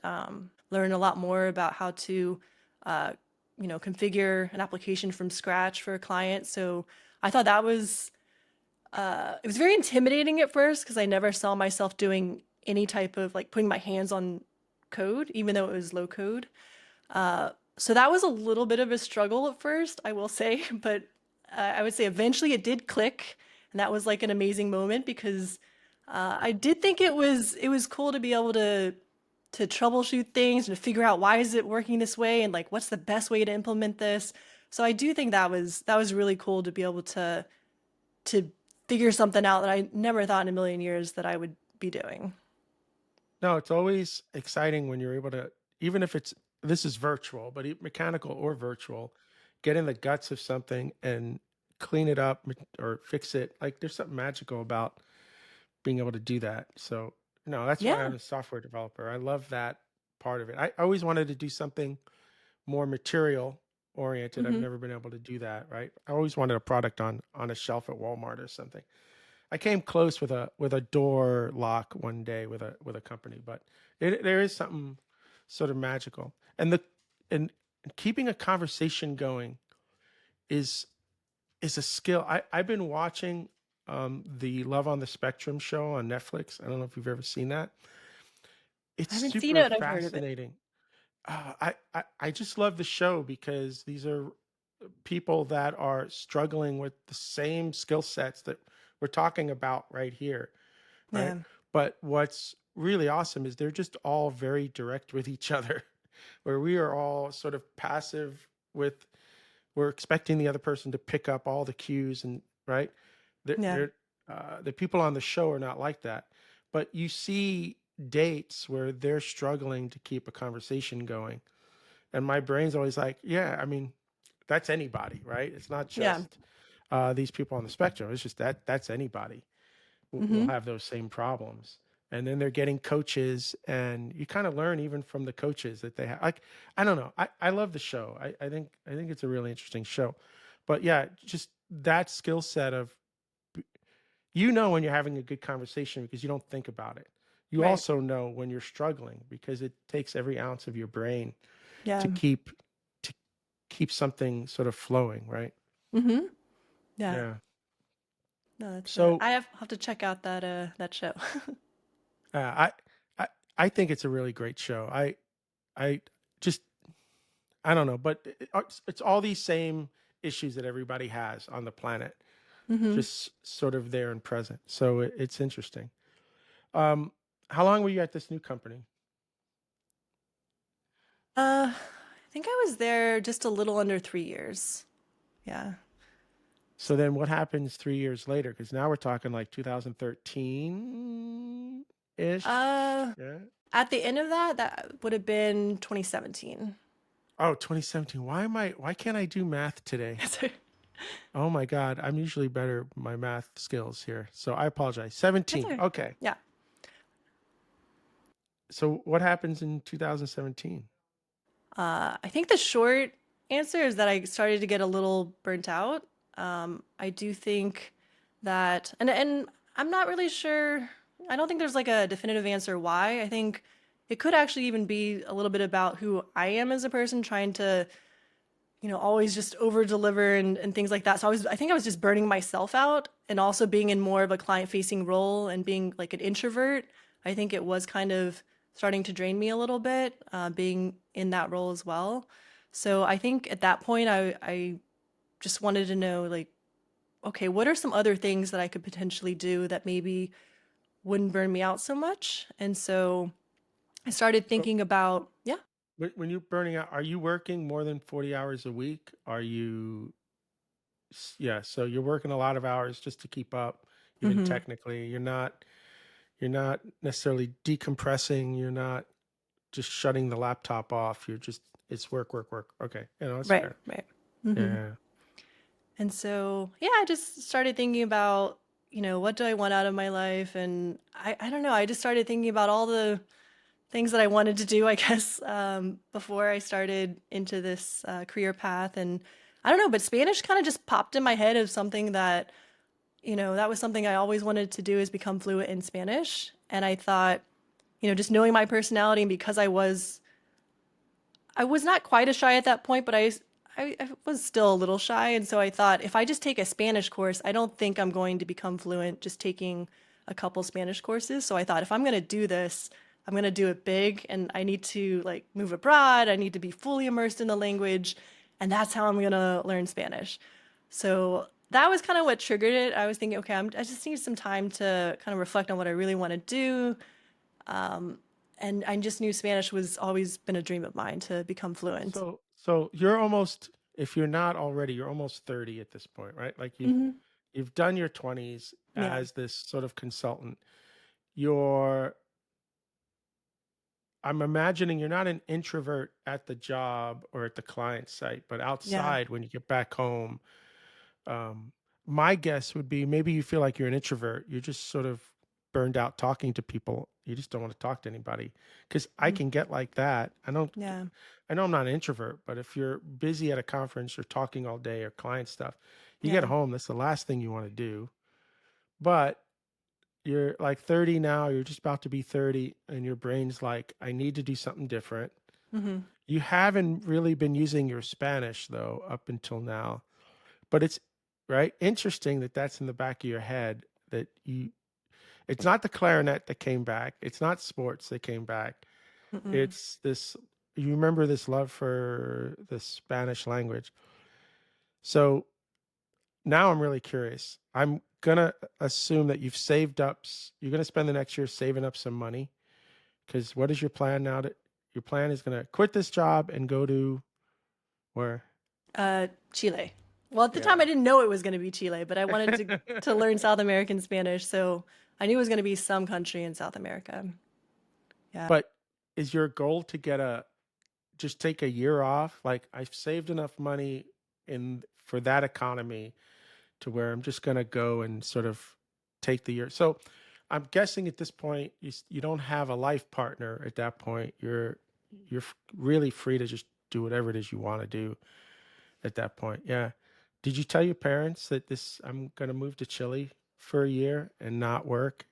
learn a lot more about how to, uh, configure an application from scratch for a client. So I thought that was it was very intimidating at first because I never saw myself doing any type of like putting my hands on code, even though it was low code. So that was a little bit of a struggle at first, I will say, but I would say eventually it did click, and that was like an amazing moment because I did think it was cool to be able to troubleshoot things and to figure out why is it working this way and like what's the best way to implement this. So I do think that was really cool to be able to figure something out that I never thought in a million years that I would be doing. No, it's always exciting when you're able to, even if it's this is virtual, but mechanical or virtual, get in the guts of something and clean it up or fix it. Like there's something magical about being able to do that. So, no, that's why I'm Yeah. a software developer. I love that part of it. I always wanted to do something more material oriented. I've Hmm. never been able to do that, right? I always wanted a product on a shelf at Walmart or something. I came close with a door lock one day with a company, but there is something sort of magical. And keeping a conversation going is is a skill. I've been watching the Love on the Spectrum show on Netflix. I don't know if you've ever seen that. It's I haven't seen super it, I've heard of it. fascinating. I just love the show because these are people that are struggling with the same skill sets that we're talking about right here, right? Yeah. But what's really awesome is they're just all very direct with each other, where we are all sort of passive with we're expecting the other person to pick up all the cues and right. Yeah. They're the people on the show are not like that, but you see dates where they're struggling to keep a conversation going, and my brain's always like, yeah, I mean, that's anybody, right? It's not Yeah. just. these people on the spectrum. It's just that's anybody will Mhm. have those same problems. And then they're getting coaches, and you kind of learn even from the coaches that they have. Like, I don't know. I love the show. I think it's a really interesting show. But yeah, just that skill set of, when you're having a good conversation because you don't think about it. You Right. also know when you're struggling because it takes every ounce of your brain to Yeah. to keep something sort of flowing, right? Mhm. Yeah. Yeah. No, that's So I have to check out that show. uh, I I I think it's a really great show. I just I don't know, but it's all these same issues that everybody has on the planet, Mhm. just sort of there and present. So it's interesting. Um, how long were you at this new company? I think I was there just a little under 3 years. Yeah. So then what happens 3 years later? Because now we're talking like 2013 ish. Uh, Yeah. at the end of that, that would have been 2017. Oh, 2017. Why can't I do math today? So Oh my God. I'm usually better at my math skills here. So I apologize. that's 17. okay. Okay. Yeah. So what happens in 2017? I think the short answer is that I started to get a little burnt out. I do think that, and I'm not really sure. I don't think there's like a definitive answer why. I think it could actually even be a little bit about who I am as a person, trying to, always just over deliver and things like that. So I think I was just burning myself out, and also being in more of a client facing role and being like an introvert. I think it was kind of starting to drain me a little bit, being in that role as well. So I think at that point, I just wanted to know, like, okay, what are some other things that I could potentially do that maybe wouldn't burn me out so much? And so I started So thinking about, yeah. when you're burning out, are you working more than 40 hours a week? Are you, yeah, so you're working a lot of hours just to keep up, even Hmm. technically. You're not necessarily decompressing. You're not just shutting the laptop off. It's work, work, work. Okay. That's Right, fair. right. Hmm. Yeah. And so, yeah, I just started thinking about, what do I want out of my life? And I don't know, I just started thinking about all the things that I wanted to do, I guess, before I started into this career path. And I don't know, but Spanish kind of just popped in my head as something that, that was something I always wanted to do, is become fluent in Spanish. And I thought, just knowing my personality, and because I was not quite as shy at that point, but I was still a little shy. And so I thought, if I just take a Spanish course, I don't think I'm going to become fluent just taking a couple Spanish courses. So I thought, if I'm going to do this, I'm going to do it big, and I need to like move abroad. I need to be fully immersed in the language. And that's how I'm going to learn Spanish. So that was kind of what triggered it. I was thinking, okay, I just need some time to kind of reflect on what I really want to do. And I just knew Spanish was always been a dream of mine to become fluent. So you're almost, if you're not already, you're almost 30 at this point, right? Like Hmm. you've done your 20s Yeah. as this sort of consultant. You're I'm imagining you're not an introvert at the job or at the client site, but Yeah. outside when you get back home. Um, my guess would be maybe you feel like you're an introvert. You're just sort of burned out talking to people. You just don't want to talk to anybody. Because I Mhm. can get like that. Yeah. I know I'm not an introvert, but if you're busy at a conference or talking all day or client stuff, you get Yeah. home, that's the last thing you want to do. But you're like 30 now, you're just about to be 30, and your brain's like, I need to do something different. Hmm. You haven't really been using your Spanish though up until now, but it's right interesting that that's in the back of your head that it's not the clarinet that came back, it's not sports that came back, Mm-mm. it's this, you remember this love for the Spanish language. So now I'm really curious. I'm gonna assume that you've saved up, you're gonna spend the next year saving up some money, because what is your plan now? That your plan is gonna quit this job and go to where? Chile. Well, at the time, Yeah. I didn't know it was going to be Chile, but I wanted to learn South American Spanish, so I knew it was going to be some country in South America. Yeah. But is your goal to get a just take a year off? Like, I've saved enough money in for that economy to where I'm just going to go and sort of take the year. So I'm guessing at this point you don't have a life partner at that point. You're really free to just do whatever it is you want to do at that point. Yeah. Did you tell your parents that this I'm going to move to Chile for a year and not work?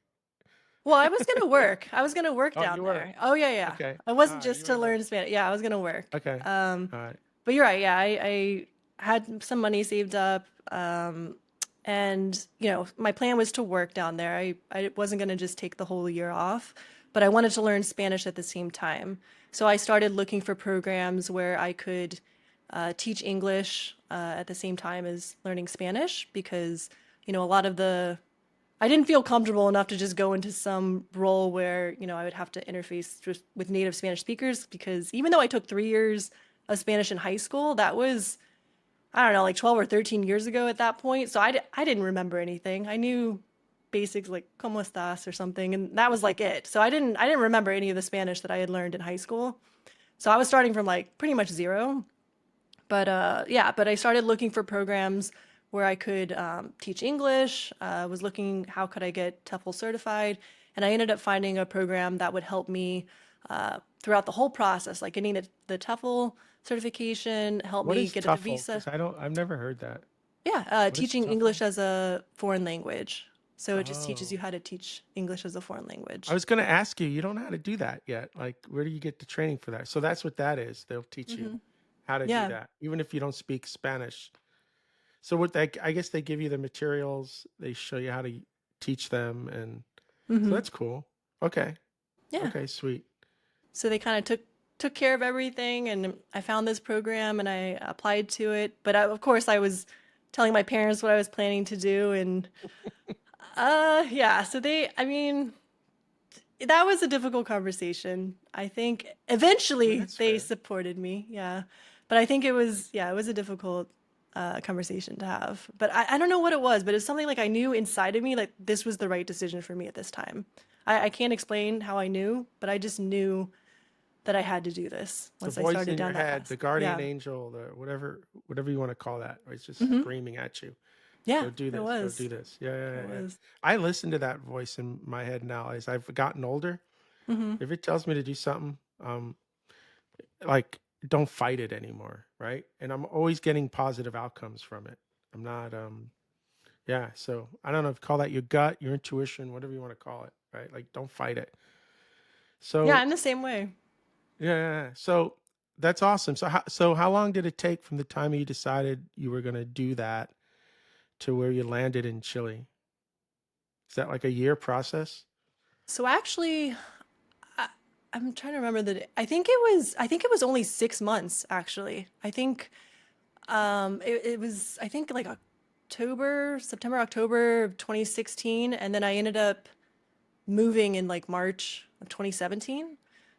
Well, I was gonna work. I was gonna work Oh, down you were. there. Oh yeah, yeah. Okay. It wasn't Ah, you just were to gonna. learn Spanish. Yeah, I was gonna work. Okay. All right. But you're right. Yeah, I had some money saved up. And my plan was to work down there. I wasn't gonna just take the whole year off, but I wanted to learn Spanish at the same time. So I started looking for programs where I could teach English at the same time as learning Spanish because a lot of the I didn't feel comfortable enough to just go into some role where, I would have to interface just with native Spanish speakers because even though I took 3 years of Spanish in high school, that was, I don't know, like 12 or 13 years ago at that point. So I didn't remember anything. I knew basics like ¿Cómo estás?" or something, and that was like it. So I didn't remember any of the Spanish that I had learned in high school. So I was starting from like pretty much zero. But yeah, but I started looking for programs where I could teach English. Was looking how could I get TOEFL certified, and I ended up finding a program that would help me throughout the whole process, like getting the TOEFL certification, help What me is get a TOEFL? visa. Because I've never heard that. Yeah, What is teaching TOEFL? English as a foreign language. So it just teaches you Oh, how to teach English as a foreign I language. was going to ask you. You don't know how to do that yet. Like, where do you get the training for that? So that's what that is. They'll teach you Hmm. how to do Yeah. that, even if you don't speak Spanish. So what they, I guess they give you the materials. They show you how to teach them, and so Hmm. that's cool. Okay. Yeah. Okay. Sweet. So they kind of took care of everything, and I found this program and I applied to it. But of course, I was telling my parents what I was planning to do, and yeah. So I mean, that was a difficult conversation. I think Yeah, eventually that's they fair. supported me, yeah. But I think it was a difficult conversation to have. But I don't know what it was, but it's something like I knew inside of me like this was the right decision for me at this time. I can't explain how I knew, but I just knew that I had to do this The once I voice started in your down that head, path. the guardian Yeah. angel, the whatever you want to call that, right? It's just Hmm. screaming at you. Yeah, Go do it this. Go do was. this. Yeah, yeah, It yeah, yeah. was. I listen to that voice in my head now as I've gotten older. Hmm. If it tells me to do something, like don't fight it anymore, right? And I'm always getting positive outcomes from it. I'm not, yeah. So I don't know if you call that your gut, your intuition, whatever you want to call it, right? Like don't fight it. Yeah, So I'm the same way. yeah, yeah, yeah. So that's awesome. So how long did it take from the time you decided you were going to do that to where you landed in Chile? Is that like a year process? So actually, I, I'm trying to remember I think it was only 6 months actually. I think it was I think like September, October of 2016, and then I ended up moving in like March of 2017.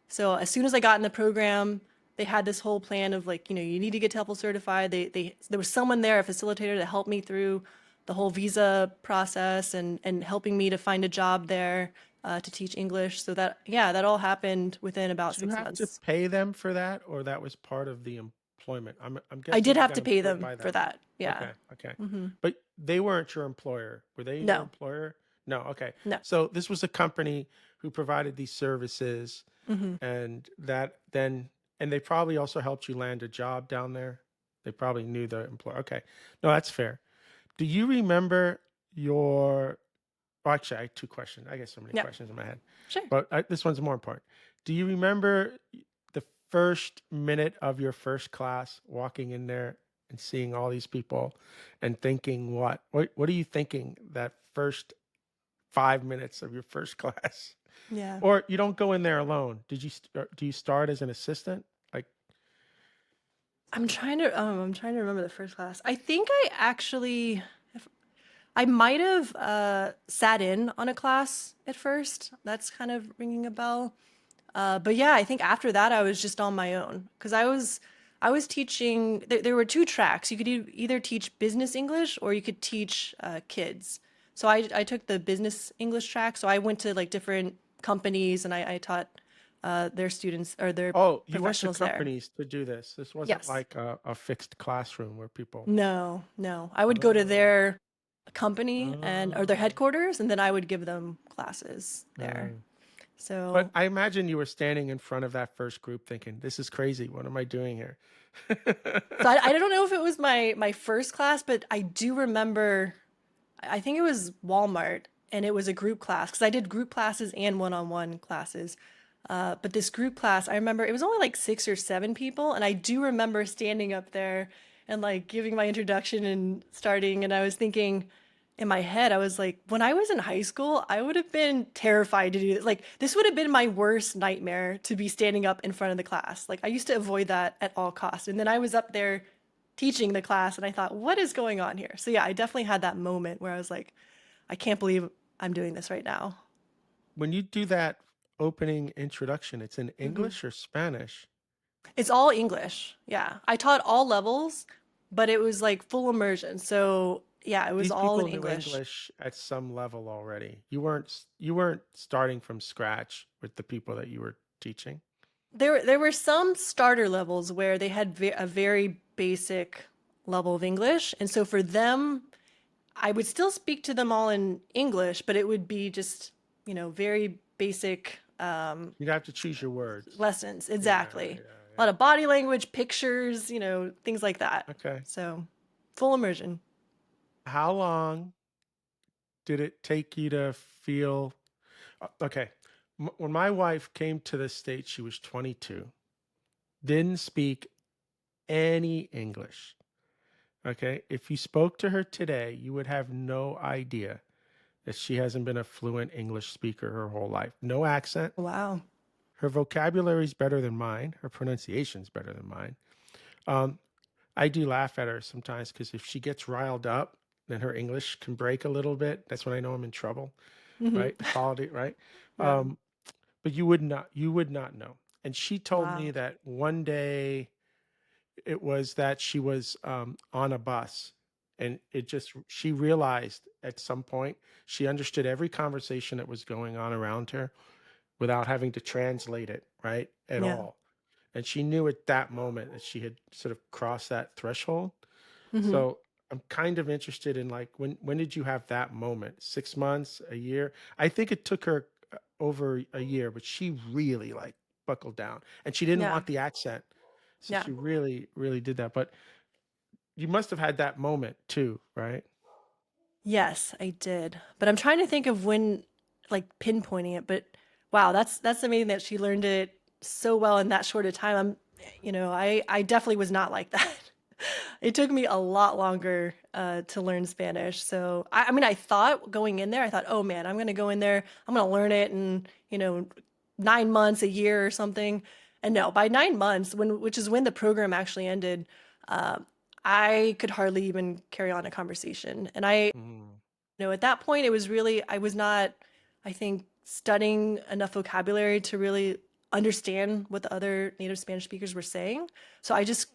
So as soon as I got in the program, they had this whole plan of like, you need to get TOEFL certified. There was someone there, a facilitator to help me through the whole visa process and helping me to find a job there to teach English. So that yeah, that all happened within about Did you six have to months. pay them for that, or that was part of the employment? I'm I guessing did you have got to pay employed them by for them. that. Yeah. Okay, okay. Hmm. But they weren't your employer. Were they your No, employer? No, okay. no. So this was a company who provided these services, Hmm. and and they probably also helped you land a job down there. They probably knew the employer. Okay. No, that's fair. Do you remember your well, actually, I had two questions. I get so many Yeah, questions in my head, sure. but this one's more important. Do you remember the first minute of your first class, walking in there and seeing all these people, and thinking what? What are you thinking that first 5 minutes of your first class? Yeah. Or you don't go in there alone. Do you start as an assistant? Like, I'm trying to remember the first class. I think I might have sat in on a class at first. That's kind of ringing a bell. But yeah, I think after that I was just on my own because I was teaching. There were two tracks. You could either teach business English or you could teach kids. So I took the business English track. So I went to like different companies and I taught their students or their oh, you went to professionals there. companies to do this. This wasn't Yes. like a fixed classroom where people. No, no. I would go to Oh, their company and or their Oh, headquarters, and then I would give them classes there. uh, but So I imagine you were standing in front of that first group thinking, "This is crazy. What am I doing here?" I don't know if it was my first class, but I do remember I think it was Walmart and it was a group class because I did group classes and one-on-one classes. But this group class, I remember it was only like 6 or 7 people, and I do remember standing up there and like giving my introduction and starting, and I was thinking in my head, I was like, when I was in high school, I would have been terrified to do this. Like, this would have been my worst nightmare to be standing up in front of the class. Like, I used to avoid that at all costs. And then I was up there teaching the class, and I thought, what is going on here? So, yeah, I definitely had that moment where I was like, I can't believe I'm doing this right now. When you do that opening introduction, it's in Hmm. English or Spanish? It's all English. Yeah. I taught all levels, but it was like full immersion. So, yeah, it was These all in people knew English. English at some level already. You weren't starting from scratch with the people that you were teaching. There were some starter levels where they had a very basic level of English, and so for them, I would still speak to them all in English, but it would be just, very basic You'd have to choose your words. lessons. Yeah, Exactly. yeah, A lot of body language, pictures, things like that. yeah. Okay. So, full immersion. How long did it take you to feel okay? When my wife came to the States, she was 22, didn't speak any English. Okay. If you spoke to her today, you would have no idea that she hasn't been a fluent English speaker her whole life. No accent. Wow. Her vocabulary is better than mine. Her pronunciation is better than mine. Um, I do laugh at her sometimes because if she gets riled up, then her English can break a little bit. That's when I know I'm in trouble, Hmm. right? The quality, right? Yeah. Um, but you would not know. And she told me Wow. that one day it was that she was on a bus, and she realized at some point she understood every conversation that was going on around her without having to translate it, right? At Yeah. all. And she knew at that moment that she had sort of crossed that threshold. Hmm. So I'm kind of interested in like when did you have that moment? 6 months, a year? I think it took her over a year, but she really like buckled down and she didn't Yeah. want the accent. So Yeah. she really, really did that. But you must have had that moment too, right? Yes, I did. But I'm trying to think of when, like pinpointing it. But wow, that's amazing that she learned it so well in that short a time. I definitely was not like that. It took me a lot longer to learn Spanish. So I mean, I thought going in there, I thought, oh man, I'm gonna go in there, I'm gonna learn it in 9 months, a year or something. And no, by 9 months, which is when the program actually ended, uh, I could hardly even carry on a conversation. And Mm. at that point, it was really, I was not, I think, studying enough vocabulary to really understand what the other native Spanish speakers were saying. So I just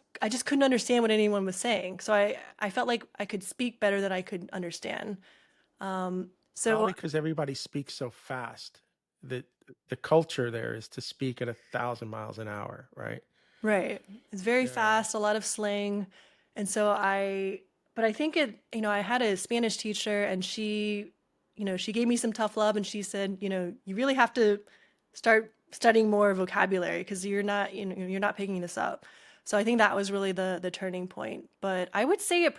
couldn't understand what anyone was saying. So I felt like I could speak better than I could understand. So Probably because everybody speaks so fast. that the culture there is to speak at 1,000 miles an hour, right? right, it's very Yeah. fast, a lot of slang, and so but I think I had a Spanish teacher, and she gave me some tough love, and she said, you really have to start studying more vocabulary because you're not picking this up. So I think that was really the turning point. But I would say it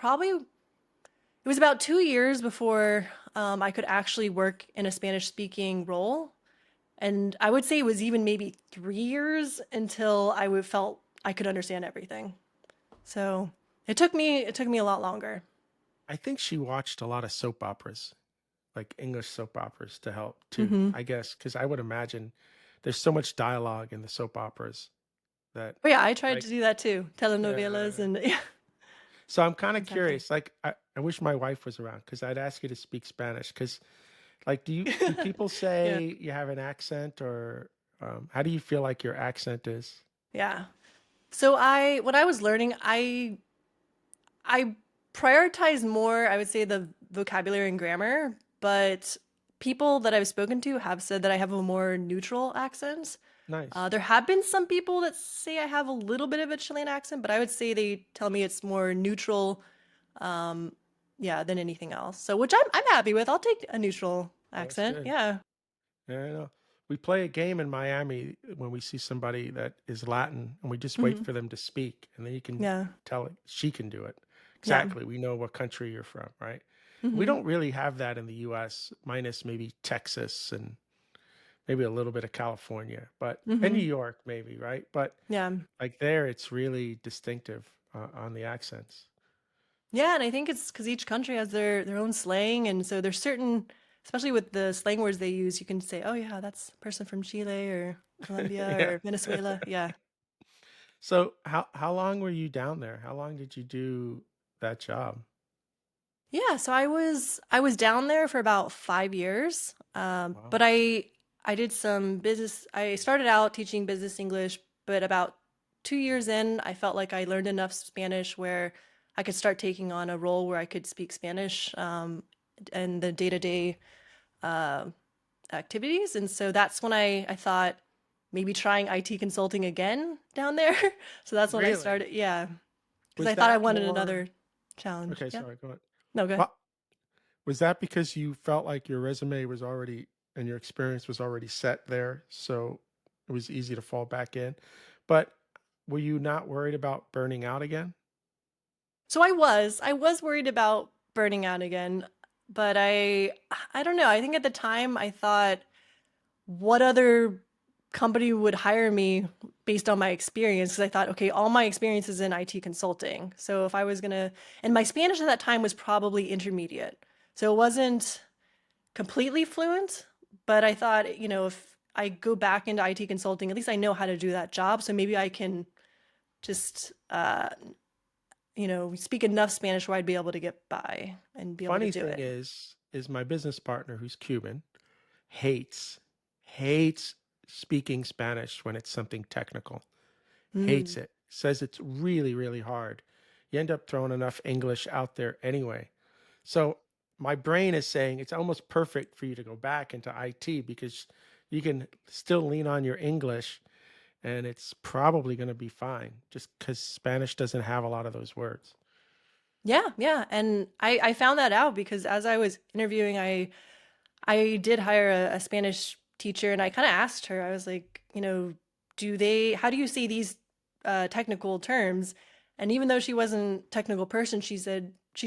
was about 2 years before I could actually work in a Spanish speaking role. And I would say it was even maybe 3 years until I would felt I could understand everything. So it took me a lot longer. I think she watched a lot of soap operas, like English soap operas to help too, Hmm. I guess, because I would imagine there's so much dialogue in the soap operas that But yeah, I tried like to do that too. Telenovelas yeah. and yeah, So I'm kind of exactly. curious. Like I wish my wife was around because I'd ask you to speak Spanish. Because like, do people Yeah. say you have an accent or how do you feel like your accent is? Yeah. So when I was learning, I prioritize more, I would say, the vocabulary and grammar, but people that I've spoken to have said that I have a more neutral accent. Nice. There have been some people that say I have a little bit of a Chilean accent, but I would say they tell me it's more neutral, yeah, than anything else. So, which I'm happy with. I'll take a neutral Oh, that's accent. good. Yeah. Yeah, I know. We play a game in Miami when we see somebody that is Latin, and we just wait Hmm. for them to speak, and then you can Yeah. tell it she can do it. Yeah. Exactly. We know what country you're from, right? We Hmm. don't really have that in the US, minus maybe Texas and maybe a little bit of California, but and New Hmm. York maybe, right? But Yeah. like there, it's really distinctive on the accents. Yeah, and I think it's because each country has their own slang, and so there's certain, especially with the slang words they use, you can say, "Oh yeah, that's a person from Chile or Colombia Yeah. or Venezuela." Yeah. So how long were you down there? How long did you do that job? Yeah, so I was down there for about 5 years, but Wow. I did some business. I started out teaching business English, but about 2 years in, I felt like I learned enough Spanish where I could start taking on a role where I could speak Spanish, and the day-to-day uh, activities. And so that's when I thought maybe trying IT consulting again down there. So that's when I Really? started, yeah, because Was I thought I that wanted more another challenge. okay, Yeah, sorry, go ahead. no, go ahead. Well, was that because you felt like your resume was already and your experience was already set there, so it was easy to fall back in? But were you not worried about burning out again? So I was worried about burning out again, but I don't know. I think at the time I thought what other company would hire me based on my experience because I thought, okay, all my experience is in IT consulting. So if I was gonna, and my Spanish at that time was probably intermediate. So it wasn't completely fluent, but I thought, if I go back into IT consulting, at least I know how to do that job. So maybe I can just speak enough Spanish where I'd be able to get by and be able to Funny do thing it. is my business partner who's Cuban hates hates speaking Spanish when it's something technical. Hates Mm. it. Says it's really, really hard. You end up throwing enough English out there anyway. So my brain is saying it's almost perfect for you to go back into IT because you can still lean on your English and it's probably going to be fine just because Spanish doesn't have a lot of those words. Yeah, yeah. And I found that out because as I was interviewing, I did hire a Spanish teacher and I kind of asked her, I was like, how do you see these technical terms? And even though she wasn't a technical person, she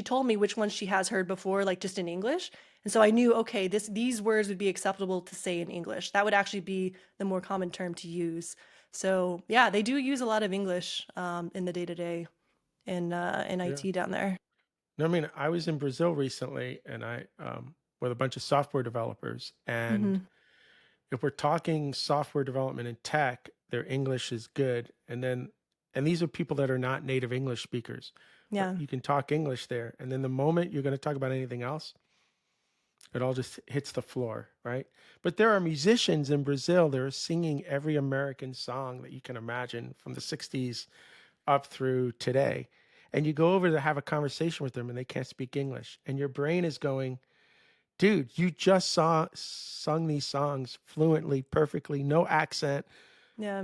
told me which ones she has heard before, like just in English. And so I knew, okay, these words would be acceptable to say in English. That would actually be the more common term to use. So yeah, they do use a lot of English in the day to day in Yeah. IT down there. No, I mean, I was in Brazil recently and I with a bunch of software developers. And Hmm. if we're talking software development and tech, their English is good. And these are people that are not native English speakers, but Yeah. you can talk English there. And then the moment you're going to talk about anything else, it all just hits the floor, right? But there are musicians in Brazil that are singing every American song that you can imagine from the 60s up through today. And you go over to have a conversation with them and they can't speak English. And your brain is going, dude, you just sung these songs fluently, perfectly, no accent. Yeah.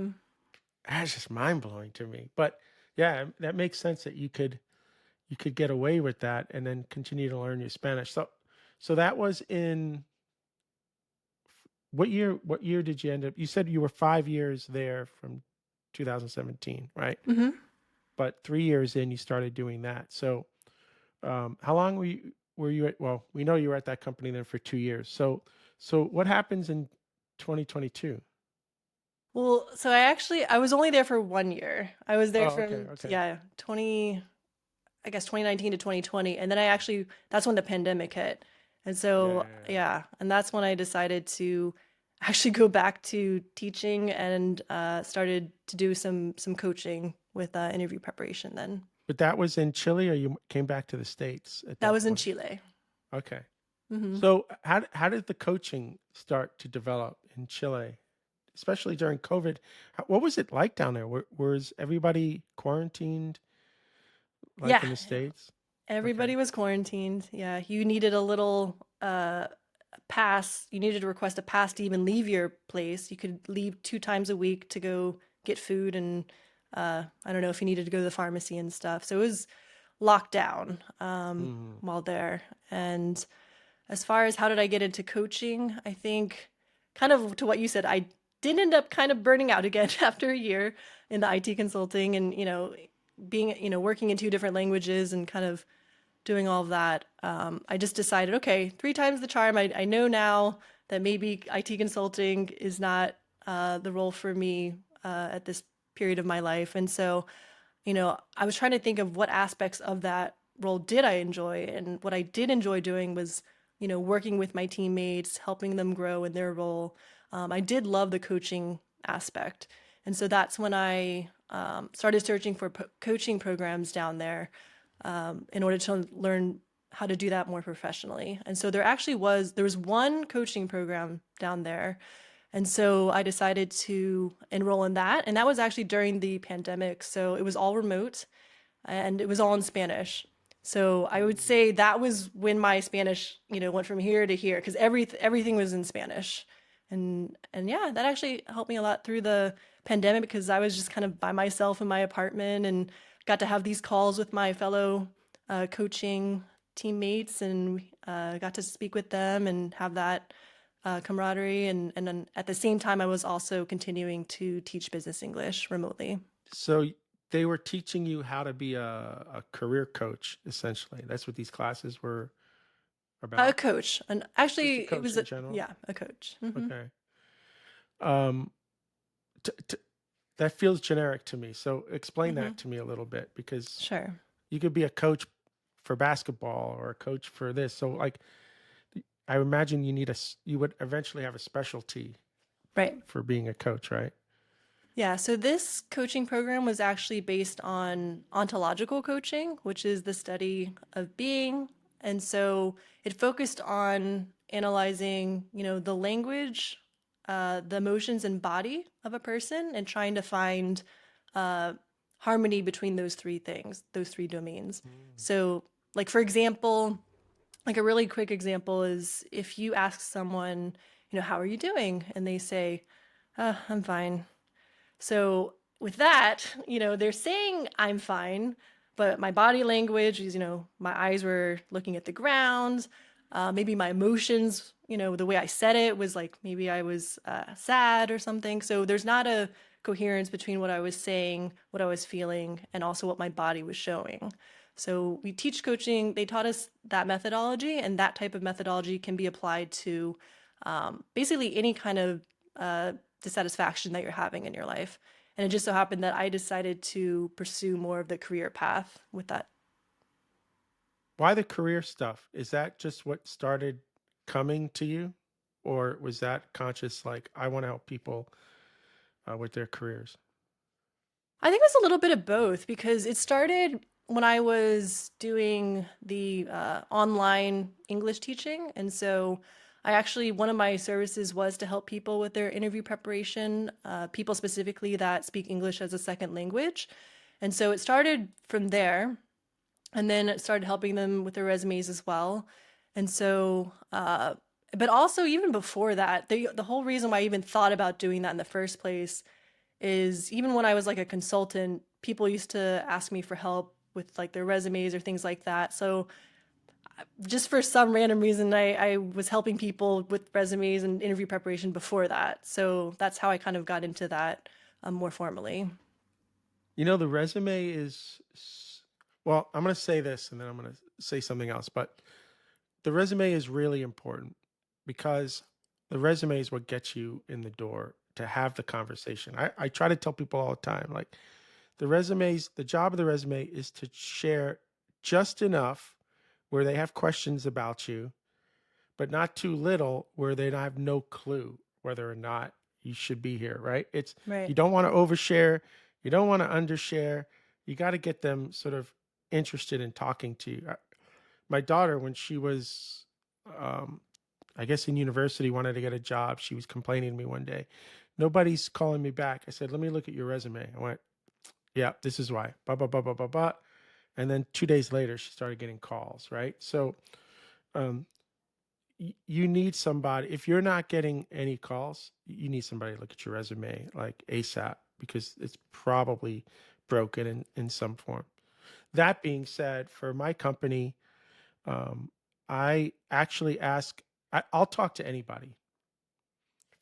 That's just mind blowing to me. But yeah, that makes sense that you could get away with that and then continue to learn your Spanish. So that was in what year? What year did you end up? You said you were 5 years there from 2017, right? Hmm. But 3 years in, you started doing that. So how long were you at? Well, we know you were at that company then for 2 years. So what happens in 2022? Well, so I was only there for 1 year. I was there Oh, okay, from, okay. yeah, 2019 to 2020. And then that's when the pandemic hit. And Yeah, so, yeah, yeah. yeah, and that's when I decided to actually go back to teaching and started to do some coaching with interview preparation then. But that was in Chile, or you came back to the States at That that was in point? Chile. Okay. Hmm. So how did the coaching start to develop in Chile, especially during COVID? What was it like down there? Was everybody quarantined like Yeah, in the States? Okay. everybody was quarantined. Yeah, you needed a little pass. You needed to request a pass to even leave your place. You could leave 2 times a week to go get food and I don't know if you needed to go to the pharmacy and stuff. So it was locked down Mhm. while there. And as far as how did I get into coaching, I think kind of to what you said, I did end up kind of burning out again after a year in the IT consulting and, being, working in two different languages and kind of doing all of that. I just decided, okay, three times the charm. I know now that maybe IT consulting is not the role for me at this period of my life. And so, I was trying to think of what aspects of that role did I enjoy. And what I did enjoy doing was, working with my teammates, helping them grow in their role. I did love the coaching aspect. And so that's when I started searching for coaching programs down there in order to learn how to do that more professionally. And so there was one coaching program down there. And so I decided to enroll in that. And that was actually during the pandemic. So it was all remote and it was all in Spanish. So I would Mm. say that was when my Spanish, went from here to here because everything was in Spanish. And yeah, that actually helped me a lot through the pandemic because I was just kind of by myself in my apartment and got to have these calls with my fellow coaching teammates and got to speak with them and have that camaraderie. And then at the same time, I was also continuing to teach business English remotely. So they were teaching you how to be a career coach, essentially. That's what these classes were A about. coach, and Just a actually, it coach was in general. yeah, a coach. Hmm. Okay. Um, that feels generic to me. So explain Hmm. that to me a little bit because Sure. you could be a coach for basketball or a coach for this. So like I imagine you would eventually have a specialty Right. for being a coach, right? Yeah. So this coaching program was actually based on ontological coaching, which is the study of being. And so it focused on analyzing, the language, the emotions and body of a person, and trying to find uh, harmony between those three things, those three domains. Mm. So, like for example, like a really quick example is if you ask someone, how are you doing? And they say, I'm fine. So with that, they're saying I'm fine, but my body language is, my eyes were looking at the ground. Maybe my emotions, the way I said it was like maybe I was sad or something. So there's not a coherence between what I was saying, what I was feeling, and also what my body was showing. So we teach coaching, they taught us that methodology, and that type of methodology can be applied to basically any kind of dissatisfaction that you're having in your life. And it just so happened that I decided to pursue more of the career path with that. Why the career stuff? Is that just what started coming to you? Or was that conscious, like, I want to help people with their careers? I think it's a little bit of both because it started when I was doing the online English teaching. And so one of my services was to help people with their interview preparation, people specifically that speak English as a second language. And so it started from there. And then it started helping them with their resumes as well. And so, but also even before that, the whole reason why I even thought about doing that in the first place is even when I was like a consultant, people used to ask me for help with like their resumes or things like that. So just for some random reason, I was helping people with resumes and interview preparation before that. So that's how I kind of got into that more formally. The resume well, I'm going to say this and then I'm going to say something else, but the resume is really important because the resume is what gets you in the door to have the conversation. I try to tell people all the time, like the job of the resume is to share just enough where they have questions about you, but not too little where they have no clue whether or not you should be here, right? Right. You don't want to overshare, you don't want to undershare. You got to get them sort of interested in talking to you. My daughter, when she was, um, I guess in university, wanted to get a job. She was complaining to me one day, nobody's calling me back. I said, let me look at your resume. I went, yeah, this is why. Blah, blah, blah, blah, blah, blah. And then 2 days later, she started getting calls, right? So um, you need somebody. If you're not getting any calls, you need somebody to look at your resume like ASAP because it's probably broken in some form. That being said, for my company, um, I actually ask, I'll talk to anybody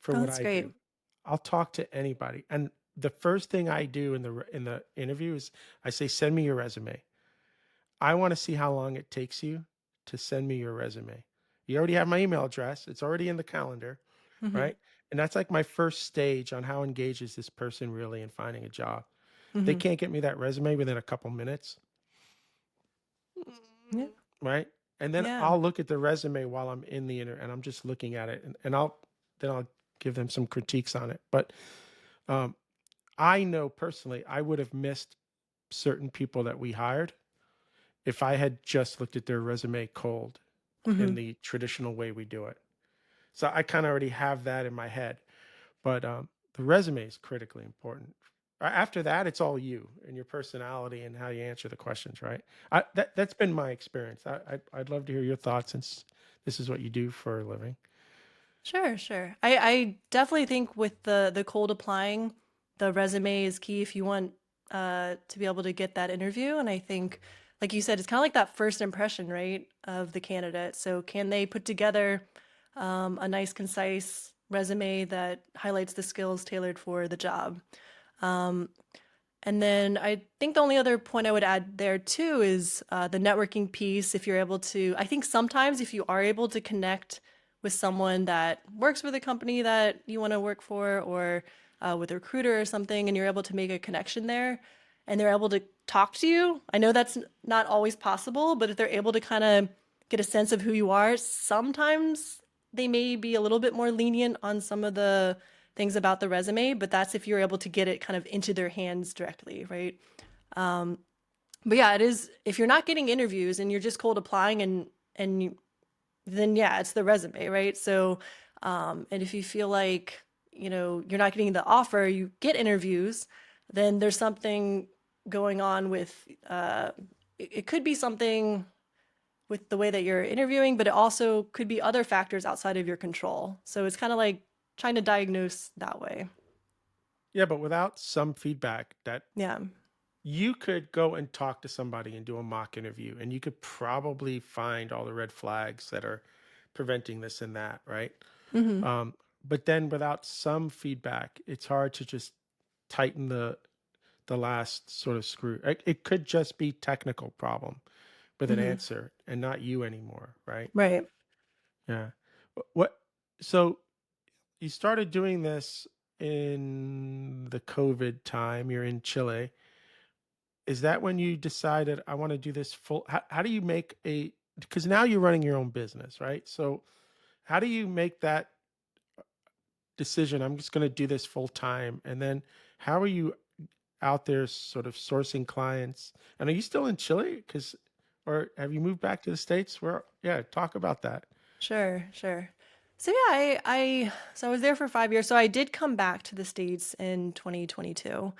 for Oh, what that's I great. do. I'll talk to anybody. And the first thing I do in the interview is I say, send me your resume. I want to see how long it takes you to send me your resume. You already have my email address. It's already in the calendar, Hmm. right? And that's like my first stage on how engaged is this person really in finding a job. They Hmm. can't get me that resume within a couple minutes, Yeah. right? And then Yeah. I'll look at the resume while I'm in the inter and I'm just looking at it and I'll give them some critiques on it. But um, I know personally I would have missed certain people that we hired if I had just looked at their resume cold in Hmm. the traditional way we do it. So I kind of already have that in my head. But the resume is critically important. After that, it's all you and your personality and how you answer the questions, right? That's been my experience. I'd love to hear your thoughts since this is what you do for a living. Sure, sure. I definitely think with the cold applying, the resume is key if you want to be able to get that interview. And I think, like you said, it's kind of like that first impression, right, of the candidate. So can they put together a nice, concise resume that highlights the skills tailored for the job? And then I think the only other point I would add there too is the networking piece. If you're able to, I think sometimes if you are able to connect with someone that works with a company that you want to work for, or with a recruiter or something, and you're able to make a connection there, and they're able to talk to you. I know that's not always possible, but if they're able to kind of get a sense of who you are, sometimes they may be a little bit more lenient on some of the things about the resume, but that's if you're able to get it kind of into their hands directly, right? But yeah, it is if you're not getting interviews and you're just cold applying and you, then yeah, it's the resume, right? So and if you feel like, you're not getting the offer, you get interviews, then there's something going on with it could be something with the way that you're interviewing, but it also could be other factors outside of your control. So it's kind of like trying to diagnose that way. Yeah, but without some feedback that Yeah. you could go and talk to somebody and do a mock interview and you could probably find all the red flags that are preventing this and that, right? Hmm. Um, but then without some feedback, it's hard to just tighten the last sort of screw. It could just be technical problem with an Hmm. answer and not you anymore, right? Right. Yeah. What? So you started doing this in the COVID time. You're in Chile. Is that when you decided I want to do this full? How do you make a? Because now you're running your own business, right? So how do you make that decision? I'm just going to do this full time, and then how are you out there sort of sourcing clients? And are you still in Chile? Because, or have you moved back to the States? Where, yeah, talk about that. Sure, sure. So yeah, so I was there for 5 years. So I did come back to the States in 2022.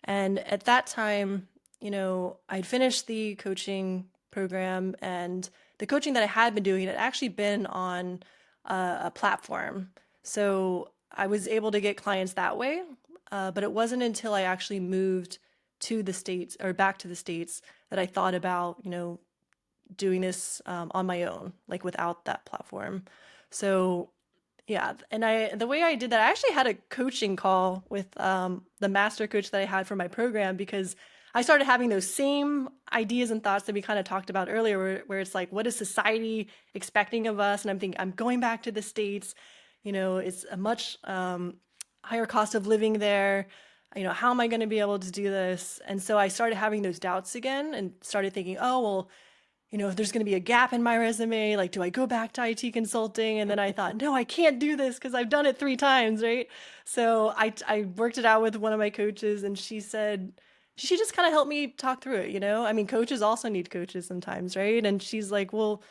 And at that time, I'd finished the coaching program, and the coaching that I had been doing had actually been on a platform. So I was able to get clients that way. But it wasn't until I actually moved to the States or back to the States that I thought about, doing this on my own, like without that platform. So yeah, and the way I did that, I actually had a coaching call with the master coach that I had for my program because I started having those same ideas and thoughts that we kind of talked about earlier, where it's like, what is society expecting of us? And I'm thinking, I'm going back to the States. It's a much higher cost of living there. How am I going to be able to do this? And so I started having those doubts again and started thinking, oh, well, if there's going to be a gap in my resume, like, do I go back to IT consulting? And then I thought, no, I can't do this because I've done it 3 times, right? So I worked it out with one of my coaches, and she said, she just kind of helped me talk through it. I mean, coaches also need coaches sometimes, right? And she's like, well,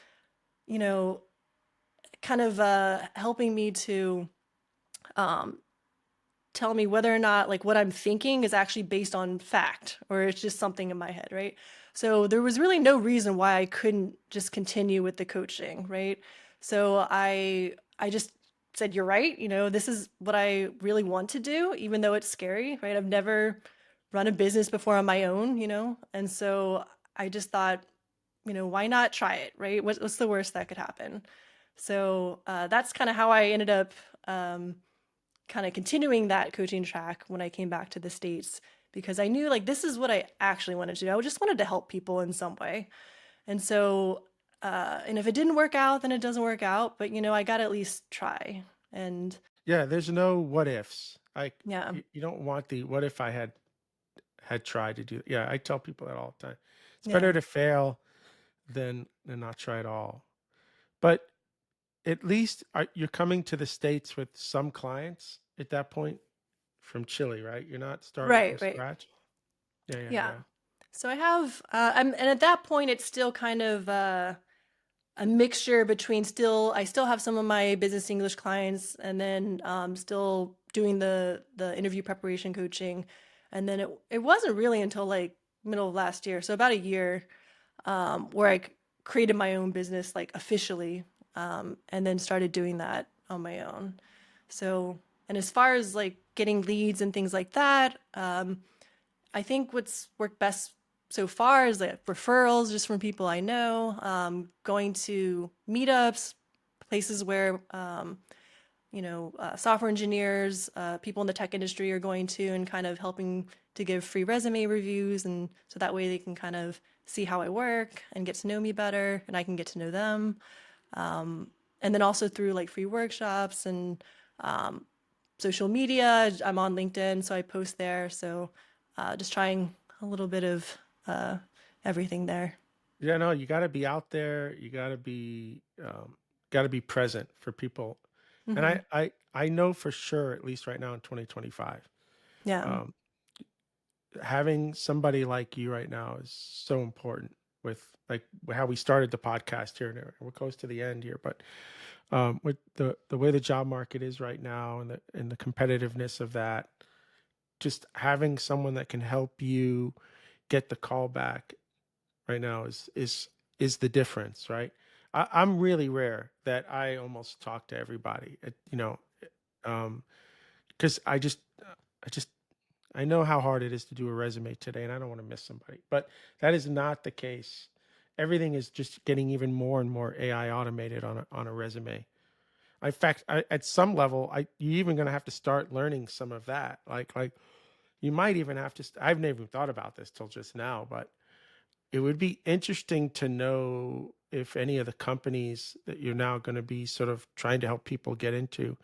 you know, kind of helping me to um, tell me whether or not like what I'm thinking is actually based on fact or it's just something in my head, right? So there was really no reason why I couldn't just continue with the coaching, right? So I just said, you're right, this is what I really want to do, even though it's scary, right? I've never run a business before on my own, and so I just thought, why not try it, right? What's the worst that could happen? So that's kind of how I ended up kind of continuing that coaching track when I came back to the States, because I knew like this is what I actually wanted to do. I just wanted to help people in some way. And so, and if it didn't work out, then it doesn't work out. But, I got to at least try. And Yeah, there's no what ifs. Like yeah, you don't want the what if I had tried to do. Yeah, I tell people that all the time. It's yeah, better to fail than not try at all. But at least you're coming to the States with some clients at that point from Chile, right? You're not starting from right, right. scratch. Yeah, yeah, Yeah. yeah. So I have, and at that point, it's still kind of a mixture between I still have some of my business English clients, and then still doing the interview preparation coaching. And then it wasn't really until like middle of last year, so about a year, where created my own business like officially, and then started doing that on my own. So, and as far as like getting leads and things like that, I think what's worked best so far is like referrals just from people I know, going to meetups, places where software engineers, people in the tech industry are going to, and kind of helping to give free resume reviews, and so that way they can kind of see how I work and get to know me better, and I can get to know them. And then also through like free workshops and social media. I'm on LinkedIn, so I post there. So just trying a little bit of uh, everything there. Yeah, no, you got to be out there. You got to be present for people. And Hmm. I know for sure, at least right now in 2025, Yeah. um, having somebody like you right now is so important with like how we started the podcast here. And we're close to the end here, but with the way the job market is right now and the competitiveness of that, just having someone that can help you get the call back right now is the difference, right? I'm really rare that I almost talk to everybody, um, because I just I know how hard it is to do a resume today, and I don't want to miss somebody. But that is not the case. Everything is just getting even more and more AI automated on a resume. In fact, at some level, you're even going to have to start learning some of that. Like you might even have to. I've never even thought about this till just now, but it would be interesting to know if any of the companies that you're now going to be sort of trying to help people get into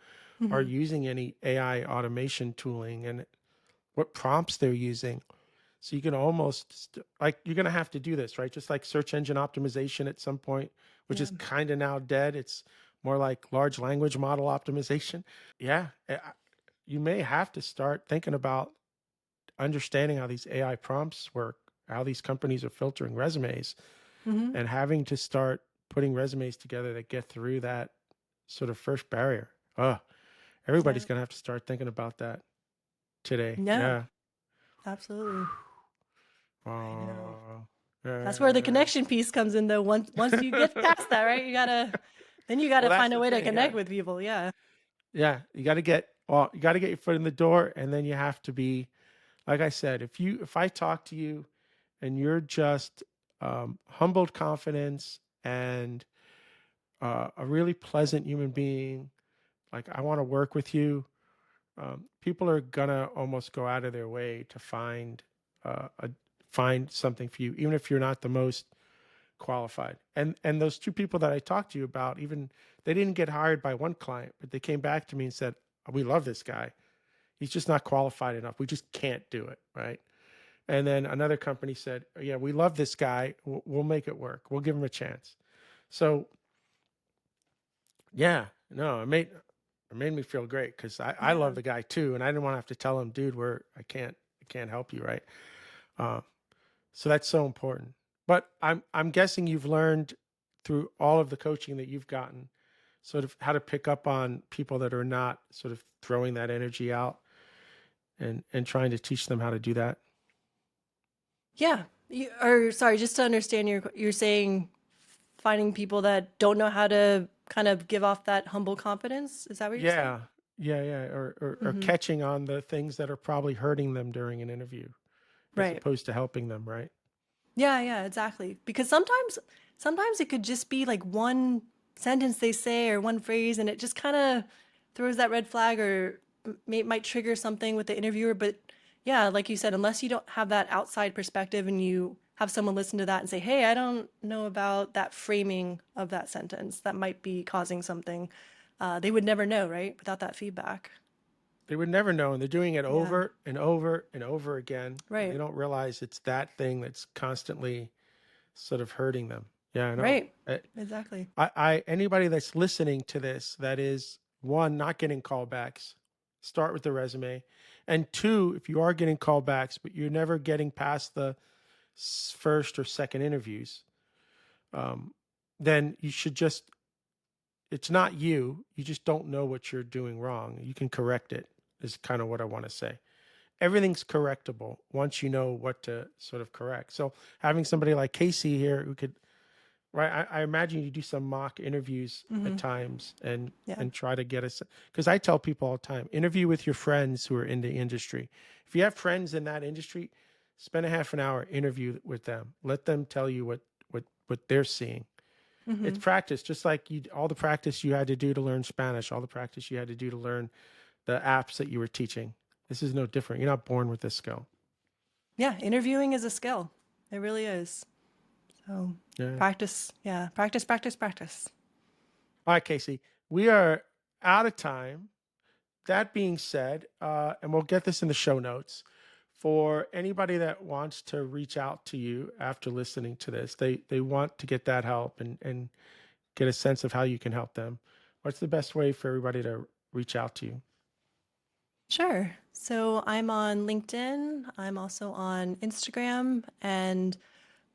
are Hmm. using any AI automation tooling and what prompts they're using. So you can almost like you're going to have to do this, right? Just like search engine optimization at some point, which Yeah. is kind of now dead. It's more like large language model optimization. Yeah, you may have to start thinking about understanding how these AI prompts work, how these companies are filtering resumes, Hmm. and having to start putting resumes together that get through that sort of first barrier. Oh, everybody's Yeah. going to have to start thinking about that today. Yeah. Yeah. Absolutely. I know. Uh, That's where the uh, connection piece comes in, though. Once you get past that, right? Then you well, gotta that's find a the way to thing. connect Yeah. with people. Yeah. Yeah. You got to get your foot in the door. And then you have to be, like I said, if I talk to you and you're just humbled confidence and a really pleasant human being, like I want to work with you, people are gonna almost go out of their way to find something for you, even if you're not the most qualified. And those two people that I talked to you about, even they didn't get hired by one client, but they came back to me and said, "We love this guy. He's just not qualified enough. We just can't do it." Right. And then another company said, "Yeah, we love this guy. We'll make it work. We'll give him a chance." So yeah, no, it made me feel great because I Yeah. love the guy too, and I didn't want to have to tell him, dude, I can't help you, right? Uh, so that's so important. But I'm guessing you've learned through all of the coaching that you've gotten, sort of how to pick up on people that are not sort of throwing that energy out and trying to teach them how to do that. Yeah. Or sorry, just to understand, you're saying finding people that don't know how to kind of give off that humble confidence. Is that what you're saying? Yeah, yeah, yeah. Or Hmm. catching on the things that are probably hurting them during an interview as Right. opposed to helping them, right? Yeah, yeah, exactly. Because sometimes it could just be like one sentence they say or one phrase, and it just kind of throws that red flag or might trigger something with the interviewer. But yeah, like you said, unless you don't have that outside perspective and you have someone listen to that and say, "Hey, I don't know about that framing of that sentence. That might be causing something." They would never know, right? Without that feedback. They would never know, and they're doing it Yeah, over and over and over again, and they right, don't realize it's that thing that's constantly sort of hurting them. Yeah, I know. right, exactly. Anybody that's listening to this that is one not getting callbacks, start with the resume, and two, if you are getting callbacks but you're never getting past the first or second interviews, um, then you should just. It's not you. You just don't know what you're doing wrong. You can correct it. Is kind of what I want to say. Everything's correctable once you know what to sort of correct. So having somebody like Kacie here who could, right? I imagine you do some mock interviews at Hmm. times Yeah. and try to get us, because I tell people all the time, interview with your friends who are in the industry. If you have friends in that industry, spend a half an hour interview with them. Let them tell you what they're seeing. It's Hmm. practice, just like you all the practice you had to do to learn Spanish, all the practice you had to do to learn the apps that you were teaching. This is no different. You're not born with this skill. Yeah, interviewing is a skill. It really is. So Yeah. practice, yeah, practice, practice, practice. All right, Kacie, we are out of time. That being said, and we'll get this in the show notes for anybody that wants to reach out to you after listening to this. They want to get that help and get a sense of how you can help them. What's the best way for everybody to reach out to you? Sure. So I'm on LinkedIn. I'm also on Instagram. And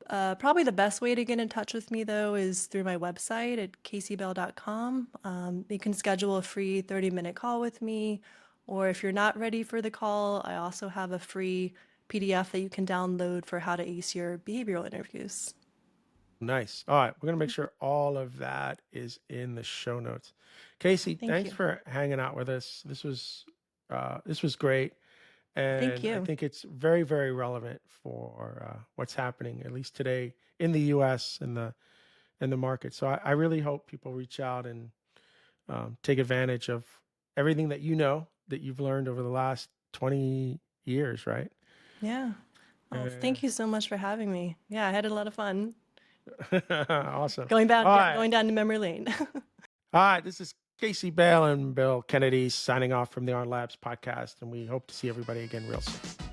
probably the best way to get in touch with me, though, is through my website at kaciebail.com. You can schedule a free 30-minute call with me. Or if you're not ready for the call, I also have a free PDF that you can download for how to ace your behavioral interviews. Nice. All right. We're going to make sure all of that is in the show notes. Kacie, Thank thanks you. for hanging out with us. This was great. Thank And I you. think it's very, very relevant for what's happening, at least today in the US and the market. So I really hope people reach out and take advantage of everything that you know that you've learned over the last 20 years, right? Yeah. Oh, Yeah. thank you so much for having me. Yeah, I had a lot of fun Awesome. going All down, yeah, right. going down to memory lane. All right, this is Kacie Bail and Bill Kennedy signing off from the Ardan Labs podcast, and we hope to see everybody again real soon.